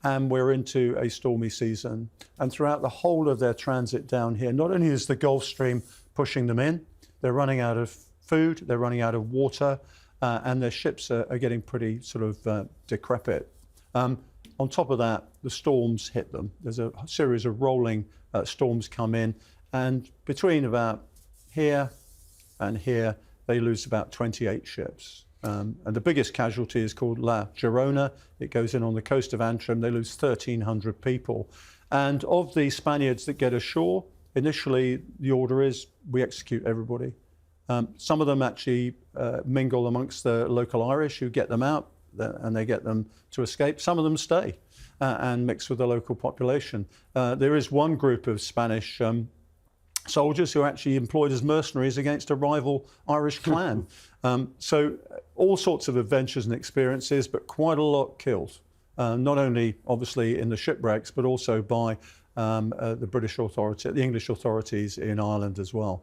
and we're into a stormy season. And throughout the whole of their transit down here, not only is the Gulf Stream pushing them in, they're running out of food, they're running out of water, and their ships are getting pretty sort of decrepit. On top of that, the storms hit them. There's a series of rolling storms come in, and between about here and here, they lose about 28 ships. And the biggest casualty is called La Girona. It goes in on the coast of Antrim. They lose 1,300 people. And of the Spaniards that get ashore, initially the order is we execute everybody. Some of them actually mingle amongst the local Irish who get them out and they get them to escape. Some of them stay and mix with the local population. There is one group of Spanish soldiers who are actually employed as mercenaries against a rival Irish clan. So all sorts of adventures and experiences, but quite a lot killed. Not only obviously in the shipwrecks, but also by the British authority, the English authorities in Ireland as well.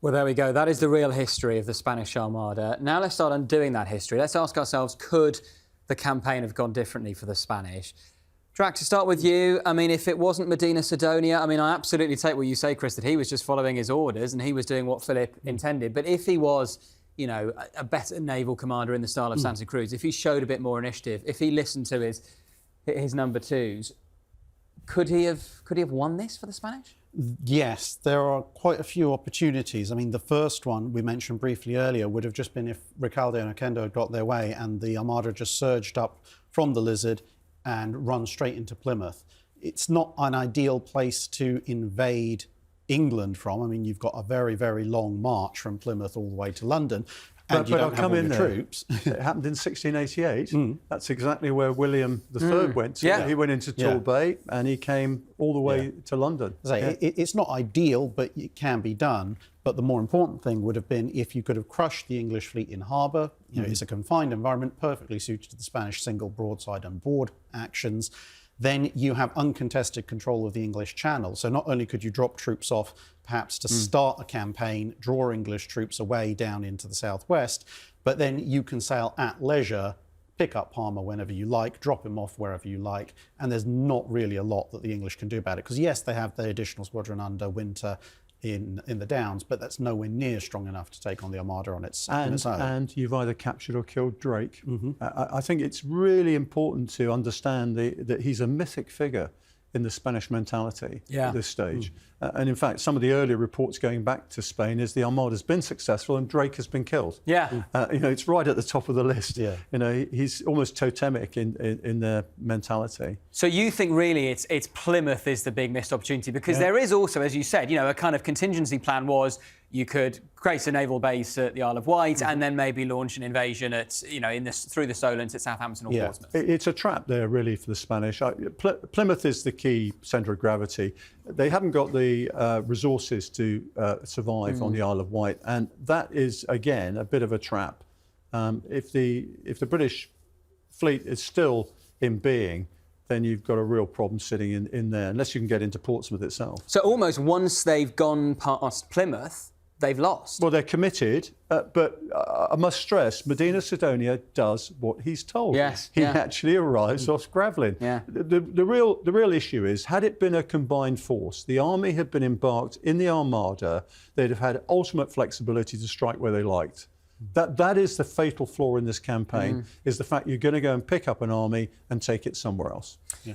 Well, there we go. That is the real history of the Spanish Armada. Now let's start undoing that history. Let's ask ourselves, could the campaign have gone differently for the Spanish? Drac, to start with you, I mean, if it wasn't Medina Sidonia, I mean, I absolutely take what you say, Chris, that he was just following his orders and he was doing what Philip intended. But if he was, a better naval commander in the style of Santa Cruz, if he showed a bit more initiative, if he listened to his number twos, could he have won this for the Spanish? Yes, there are quite a few opportunities. I mean, the first one we mentioned briefly earlier would have just been if Recalde and Oquendo had got their way and the Armada just surged up from the Lizard and run straight into Plymouth. It's not an ideal place to invade England from. I mean, you've got a very, very long march from Plymouth all the way to London. And you don't have all your troops. It happened in 1688. That's exactly where William III went. Yeah. He went into Torbay and he came all the way to London. It's not ideal, but it can be done. But the more important thing would have been if you could have crushed the English fleet in harbour. It's a confined environment, perfectly suited to the Spanish single broadside and board actions. Then you have uncontested control of the English Channel. So not only could you drop troops off, perhaps to start a campaign, draw English troops away down into the southwest, but then you can sail at leisure, pick up Palmer whenever you like, drop him off wherever you like, and there's not really a lot that the English can do about it. Because yes, they have the additional squadron under Winter in the Downs, but that's nowhere near strong enough to take on the Armada on its own. And you've either captured or killed Drake. I think it's really important to understand that he's a mythic figure in the Spanish mentality at this stage. And in fact, some of the earlier reports going back to Spain is the Armada's been successful and Drake has been killed. It's right at the top of the list. He's almost totemic in their mentality. So you think really it's Plymouth is the big missed opportunity, because there is also, as you said, a kind of contingency plan was you could create a naval base at the Isle of Wight and then maybe launch an invasion at, through the Solent at Southampton or Portsmouth. It's a trap there really for the Spanish. Plymouth is the key centre of gravity. They haven't got the resources to survive on the Isle of Wight, and that is again a bit of a trap. If the British fleet is still in being, then you've got a real problem sitting in there, unless you can get into Portsmouth itself. So almost once they've gone past Plymouth, they've lost. Well, they're committed, but I must stress, Medina Sidonia does what he's told. He actually arrives off Gravelines. The real issue is, had it been a combined force, the army had been embarked in the Armada, they'd have had ultimate flexibility to strike where they liked. That is the fatal flaw in this campaign, is the fact you're going to go and pick up an army and take it somewhere else. Yeah.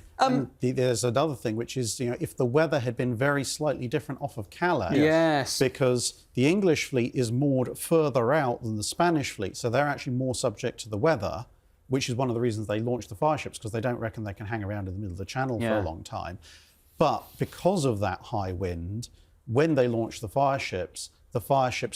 There's another thing, which is, if the weather had been very slightly different off of Calais, Yes. because the English fleet is moored further out than the Spanish fleet, so they're actually more subject to the weather, which is one of the reasons they launched the fireships, because they don't reckon they can hang around in the middle of the channel for a long time. But because of that high wind, when they launch the fireships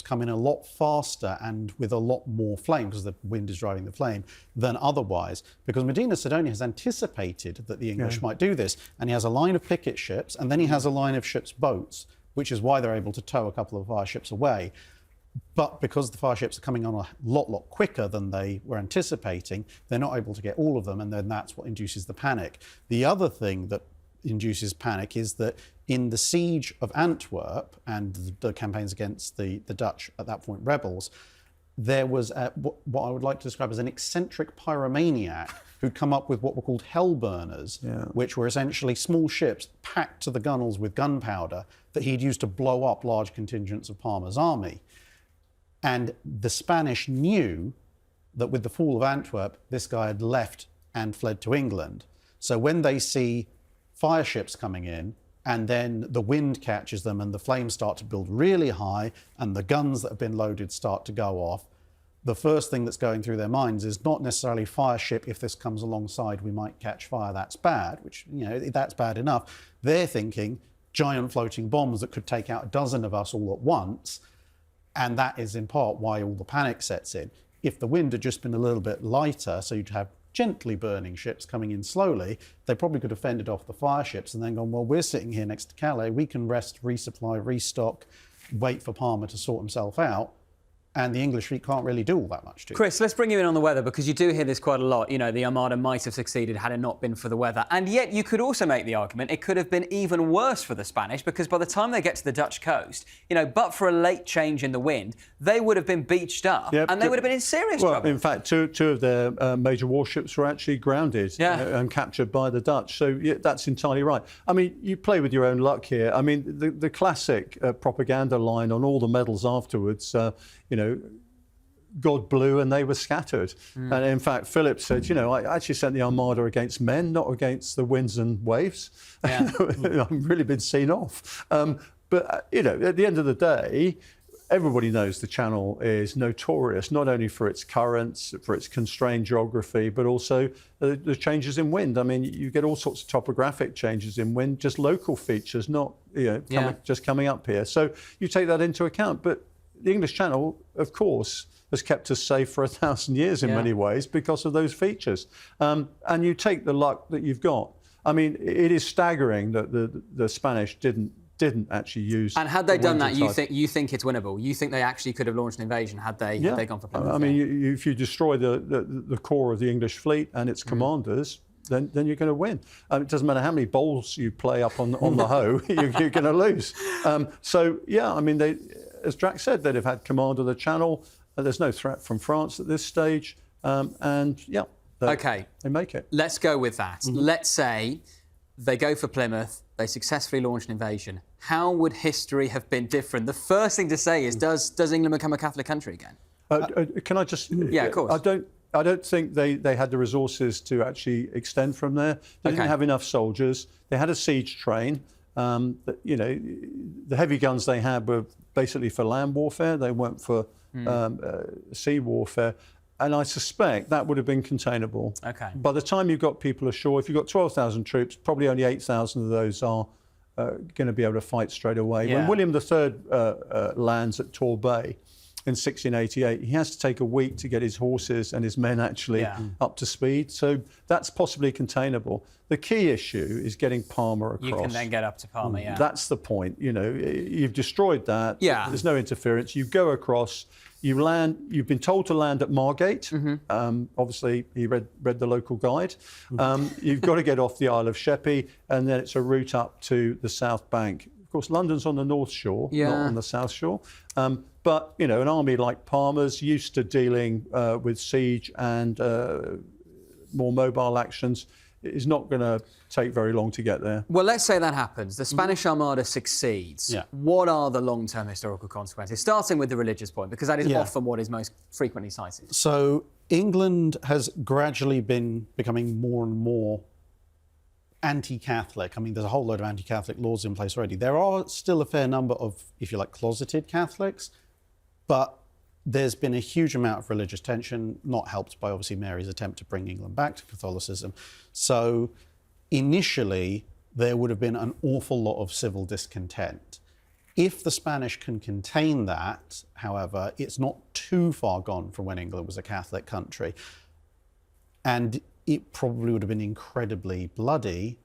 come in a lot faster and with a lot more flame, because the wind is driving the flame, than otherwise. Because Medina Sidonia has anticipated that the English might do this, and he has a line of picket ships, and then he has a line of ships' boats, which is why they're able to tow a couple of fireships away. But because the fireships are coming on a lot quicker than they were anticipating, they're not able to get all of them, and then that's what induces the panic. The other thing that induces panic is that in the siege of Antwerp and the campaigns against the Dutch, at that point rebels, there was what I would like to describe as an eccentric pyromaniac who'd come up with what were called hell burners, which were essentially small ships packed to the gunnels with gunpowder that he'd used to blow up large contingents of Parma's army. And the Spanish knew that with the fall of Antwerp, this guy had left and fled to England. So when they see fireships coming in, and then the wind catches them and the flames start to build really high and the guns that have been loaded start to go off, the first thing that's going through their minds is not necessarily fireship, if this comes alongside we might catch fire, that's bad, which, that's bad enough. They're thinking giant floating bombs that could take out a dozen of us all at once, and that is in part why all the panic sets in. If the wind had just been a little bit lighter, so you'd have gently burning ships coming in slowly, they probably could have fended off the fireships and then gone, well, we're sitting here next to Calais, we can rest, resupply, restock, wait for Parma to sort himself out. And the English fleet can't really do all that much to it. Chris, let's bring you in on the weather, because you do hear this quite a lot. The Armada might have succeeded had it not been for the weather. And yet you could also make the argument it could have been even worse for the Spanish, because by the time they get to the Dutch coast, but for a late change in the wind, they would have been beached up and they would have been in serious trouble. In fact, two of their major warships were actually grounded and captured by the Dutch. So that's entirely right. I mean, you play with your own luck here. I mean, the classic propaganda line on all the medals afterwards, God blew and they were scattered. And in fact, Philip said, I actually sent the Armada against men, not against the winds and waves. I've really been seen off. But at the end of the day, everybody knows the Channel is notorious, not only for its currents, for its constrained geography, but also the changes in wind. I mean, you get all sorts of topographic changes in wind, just local features, not just coming up here. So you take that into account. But the English Channel, of course, has kept us safe for 1,000 years in many ways because of those features. And you take the luck that you've got. I mean, it is staggering that the Spanish didn't actually use. And had they done that, you think it's winnable? You think they actually could have launched an invasion had they gone for Plymouth? I mean, if you destroy the core of the English fleet and its commanders, then you're going to win. It doesn't matter how many bowls you play up on the hoe, you're going to lose. I mean, they, as Drac said, they'd have had command of the Channel. There's no threat from France at this stage. They make it. Let's go with that. Let's say they go for Plymouth, they successfully launch an invasion. How would history have been different? The first thing to say is, does England become a Catholic country again? Can I just... Yeah, of course. I don't think they had the resources to actually extend from there. They didn't have enough soldiers. They had a siege train. The heavy guns they had were basically for land warfare. They weren't for sea warfare. And I suspect that would have been containable. By the time you've got people ashore, if you've got 12,000 troops, probably only 8,000 of those are going to be able to fight straight away. When William III lands at Tor Bay in 1688, he has to take a week to get his horses and his men actually up to speed. So that's possibly containable. The key issue is getting Parma across. You can then get up to Parma, That's the point. You've destroyed that. There's no interference. You go across, you land, you've been told to land at Margate. Obviously, he read the local guide. You've got to get off the Isle of Sheppey, and then it's a route up to the South Bank. Of course, London's on the North Shore, not on the South Shore. But, an army like Parma's used to dealing with siege and more mobile actions. is not going to take very long to get there. Well, let's say that happens. The Spanish Armada succeeds. Yeah. What are the long-term historical consequences? Starting with the religious point, because that is Yeah. often what is most frequently cited. So England has gradually been becoming more and more anti-Catholic. I mean, there's a whole load of anti-Catholic laws in place already. There are still a fair number of, if you like, closeted Catholics, but there's been a huge amount of religious tension, not helped by obviously Mary's attempt to bring England back to Catholicism. So initially, there would have been an awful lot of civil discontent. If the Spanish can contain that, however, it's not too far gone from when England was a Catholic country. And it probably would have been incredibly bloody,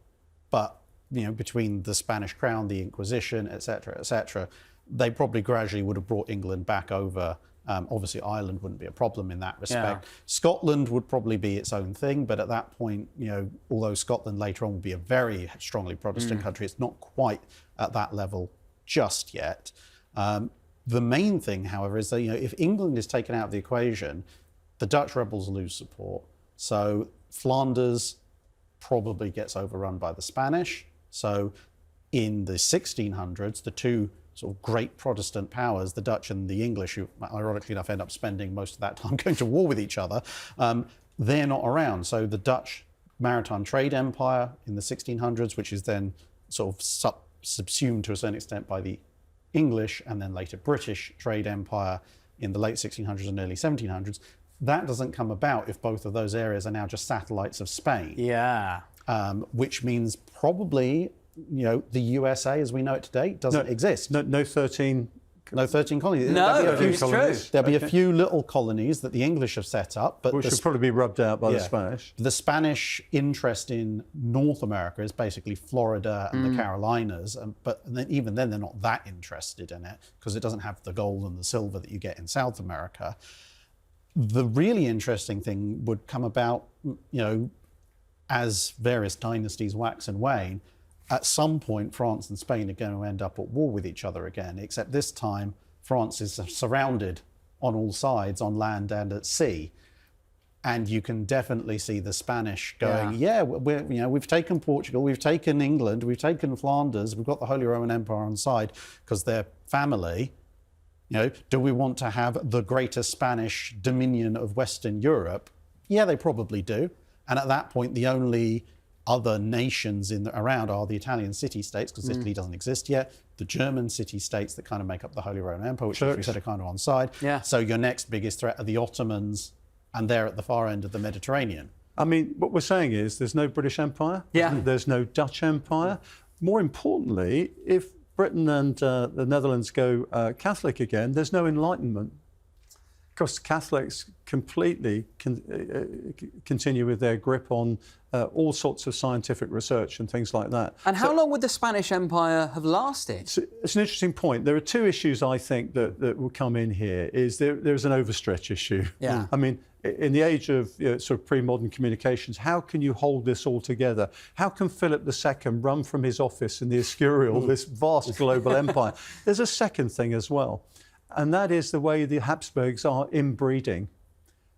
but between the Spanish crown, the Inquisition, etc., they probably gradually would have brought England back over. Obviously, Ireland wouldn't be a problem in that respect. Yeah. Scotland would probably be its own thing, but at that point, although Scotland later on would be a very strongly Protestant country, it's not quite at that level just yet. The main thing, however, is that if England is taken out of the equation, the Dutch rebels lose support. So Flanders probably gets overrun by the Spanish. So in the 1600s, the two sort of great Protestant powers, the Dutch and the English, who ironically enough end up spending most of that time going to war with each other, they're not around. So the Dutch maritime trade empire in the 1600s, which is then sort of subsumed to a certain extent by the English and then later British trade empire in the late 1600s and early 1700s, that doesn't come about if both of those areas are now just satellites of Spain. Yeah. Which means probably, the USA as we know it today doesn't exist. No 13 colonies. No, it's true. There'll be a few little colonies that the English have set up, but which should probably be rubbed out by the Spanish. The Spanish interest in North America is basically Florida and the Carolinas, but even then they're not that interested in it because it doesn't have the gold and the silver that you get in South America. The really interesting thing would come about, as various dynasties wax and wane. At some point, France and Spain are going to end up at war with each other again, except this time France is surrounded on all sides, on land and at sea. And you can definitely see the Spanish going, we've taken Portugal, we've taken England, we've taken Flanders, we've got the Holy Roman Empire on side because they're family. Do we want to have the greater Spanish dominion of Western Europe? Yeah, they probably do. And at that point, the only other nations around are the Italian city-states, because Italy doesn't exist yet, the German city-states that kind of make up the Holy Roman Empire, which as we said are kind of on side. Yeah. So your next biggest threat are the Ottomans, and they're at the far end of the Mediterranean. I mean, what we're saying is there's no British Empire, there's no Dutch Empire. More importantly, if Britain and the Netherlands go Catholic again, there's no Enlightenment. Because Catholics completely continue with their grip on all sorts of scientific research and things like that. And how long would the Spanish Empire have lasted? It's an interesting point. There are two issues I think that will come in here. There's an overstretch issue. Yeah. I mean, in the age of sort of pre-modern communications, how can you hold this all together? How can Philip II run from his office in the Escurial, this vast global empire? There's a second thing as well, and that is the way the Habsburgs are inbreeding.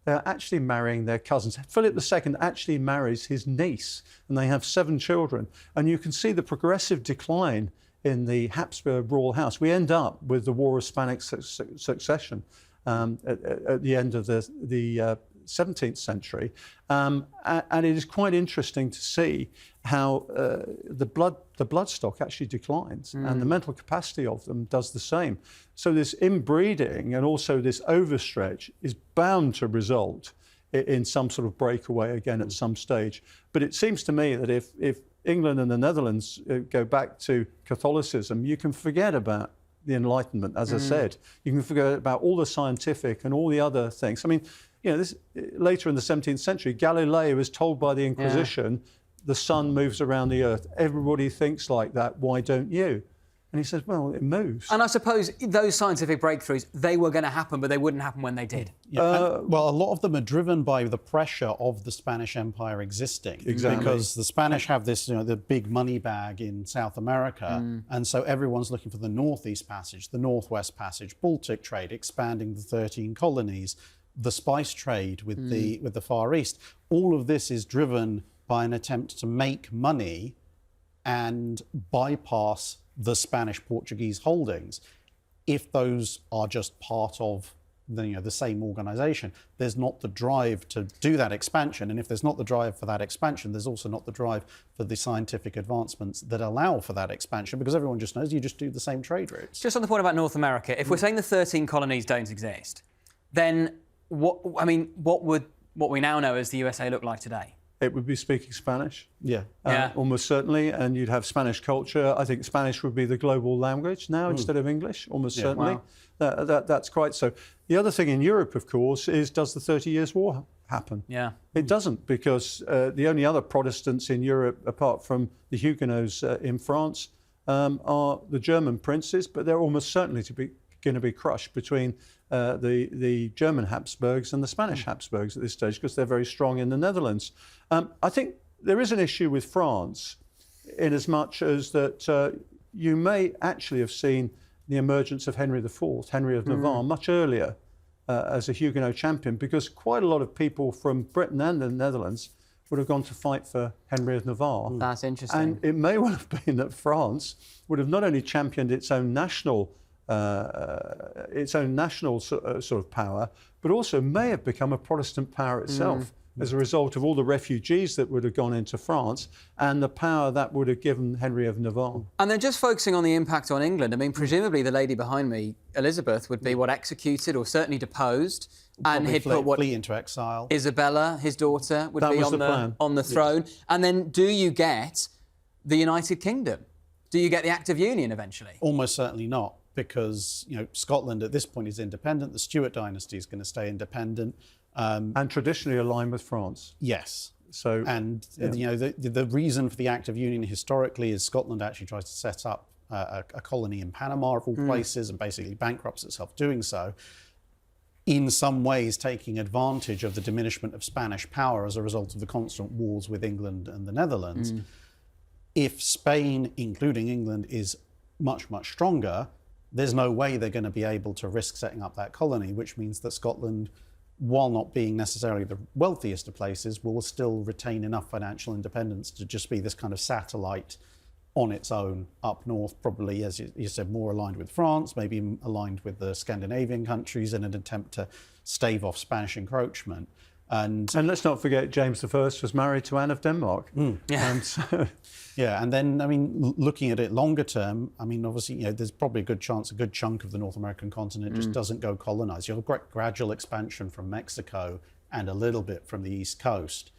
They're actually marrying their cousins. Philip II actually marries his niece, and they have 7 children. And you can see the progressive decline in the Habsburg royal house. We end up with the War of Spanish Succession at the end of the 17th century. And it is quite interesting to see how the bloodstock actually declines and the mental capacity of them does the same. So this inbreeding and also this overstretch is bound to result in some sort of breakaway again at some stage. But it seems to me that if England and the Netherlands go back to Catholicism, you can forget about the Enlightenment, as I said. You can forget about all the scientific and all the other things. I mean, later in the 17th century, Galileo was told by the Inquisition, the sun moves around the earth. Everybody thinks like that. Why don't you? And he says, well, it moves. And I suppose those scientific breakthroughs, they were going to happen, but they wouldn't happen when they did. Well, a lot of them are driven by the pressure of the Spanish Empire existing. Exactly. Because the Spanish have this, the big money bag in South America. And so everyone's looking for the Northeast Passage, the Northwest Passage, Baltic trade, expanding the 13 colonies, the spice trade with the Far East. All of this is driven by an attempt to make money and bypass the Spanish-Portuguese holdings. If those are just part of the same organisation, there's not the drive to do that expansion. And if there's not the drive for that expansion, there's also not the drive for the scientific advancements that allow for that expansion, because everyone just knows you just do the same trade routes. Just on the point about North America, if we're saying the 13 colonies don't exist, then what would what we now know as the USA look like today? It would be speaking Spanish. Yeah. Almost certainly, and you'd have Spanish culture. I think Spanish would be the global language now instead of English, almost certainly. Wow. That's quite so. The other thing in Europe, of course, is does the 30 Years' War happen? Yeah. It doesn't, because the only other Protestants in Europe, apart from the Huguenots in France, are the German princes, but they're almost certainly going to be crushed between the German Habsburgs and the Spanish Habsburgs at this stage, because they're very strong in the Netherlands. I think there is an issue with France, in as much as that you may actually have seen the emergence of Henry IV, Henry of Navarre, much earlier as a Huguenot champion, because quite a lot of people from Britain and the Netherlands would have gone to fight for Henry of Navarre. That's interesting. And it may well have been that France would have not only championed its own national sort of power, but also may have become a Protestant power itself as a result of all the refugees that would have gone into France and the power that would have given Henry of Navarre. And then just focusing on the impact on England, I mean, presumably the lady behind me, Elizabeth, would be executed or certainly deposed, and he'd flee into exile. Isabella, his daughter, would be on the throne. Yes. And then do you get the United Kingdom? Do you get the Act of Union eventually? Almost certainly not, because Scotland at this point is independent. The Stuart dynasty is going to stay independent. And traditionally aligned with France. Yes. So, and the reason for the Act of Union historically is Scotland actually tries to set up a colony in Panama of all places, and basically bankrupts itself doing so, in some ways taking advantage of the diminishment of Spanish power as a result of the constant wars with England and the Netherlands. If Spain, including England, is much, much stronger, there's no way they're going to be able to risk setting up that colony, which means that Scotland, while not being necessarily the wealthiest of places, will still retain enough financial independence to just be this kind of satellite on its own up north, probably, as you said, more aligned with France, maybe aligned with the Scandinavian countries in an attempt to stave off Spanish encroachment. And let's not forget James I was married to Anne of Denmark. Yeah, and then, I mean, looking at it longer term, I mean, obviously, there's probably a good chance a good chunk of the North American continent just doesn't go colonized. You'll have gradual expansion from Mexico and a little bit from the East Coast,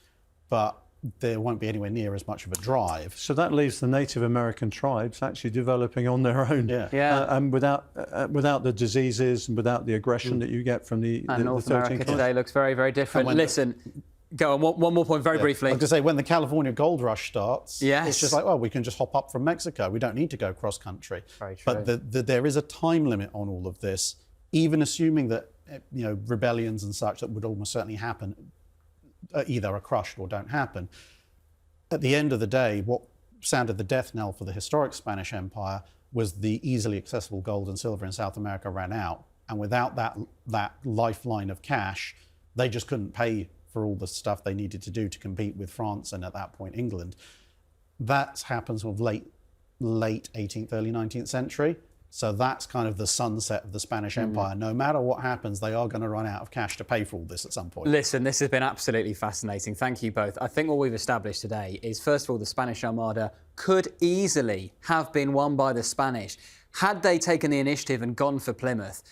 but there won't be anywhere near as much of a drive. So that leaves the Native American tribes actually developing on their own, and without the diseases and without the aggression that you get from the North 13 America today looks very, very different. Listen, go on, one more point very briefly. I was going to say, when the California gold rush starts, it's just like, well, we can just hop up from Mexico. We don't need to go cross country. Very true. But there is a time limit on all of this, even assuming that rebellions and such that would almost certainly happen either are crushed or don't happen. At the end of the day, what sounded the death knell for the historic Spanish Empire was the easily accessible gold and silver in South America ran out. And without that lifeline of cash, they just couldn't pay for all the stuff they needed to do to compete with France and at that point England. That happens sort of late 18th, early 19th century. So that's kind of the sunset of the Spanish Empire. No matter what happens, they are going to run out of cash to pay for all this at some point. Listen, this has been absolutely fascinating. Thank you both. I think what we've established today is, first of all, the Spanish Armada could easily have been won by the Spanish. Had they taken the initiative and gone for Plymouth,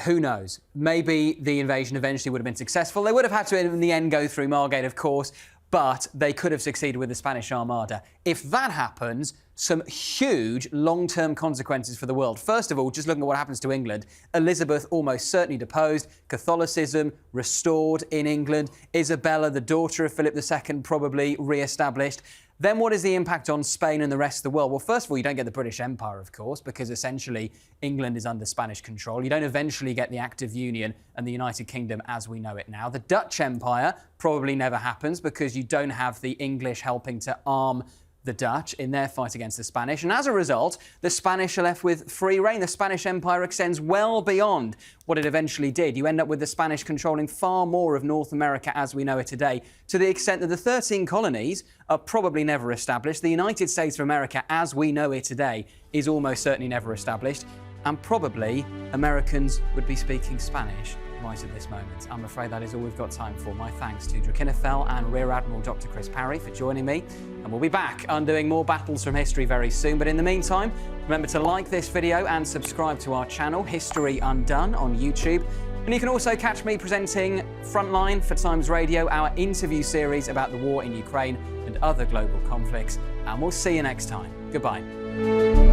who knows? Maybe the invasion eventually would have been successful. They would have had to, in the end, go through Margate, of course, but they could have succeeded with the Spanish Armada. If that happens, some huge long-term consequences for the world. First of all, just looking at what happens to England, Elizabeth almost certainly deposed, Catholicism restored in England, Isabella, the daughter of Philip II, probably re-established. Then what is the impact on Spain and the rest of the world? Well, first of all, you don't get the British Empire, of course, because essentially England is under Spanish control. You don't eventually get the Act of Union and the United Kingdom as we know it now. The Dutch Empire probably never happens because you don't have the English helping to arm the Dutch in their fight against the Spanish, and as a result, the Spanish are left with free rein. The Spanish Empire extends well beyond what it eventually did. You end up with the Spanish controlling far more of North America as we know it today, to the extent that the 13 colonies are probably never established. The United States of America, as we know it today, is almost certainly never established, and probably Americans would be speaking Spanish right at this moment. I'm afraid that is all we've got time for. My thanks to Drakynifel and Rear Admiral Dr. Chris Parry for joining me, and we'll be back undoing more battles from history very soon. But in the meantime, remember to like this video and subscribe to our channel, History Undone, on YouTube. And you can also catch me presenting Frontline for Times Radio, our interview series about the war in Ukraine and other global conflicts. And we'll see you next time. Goodbye.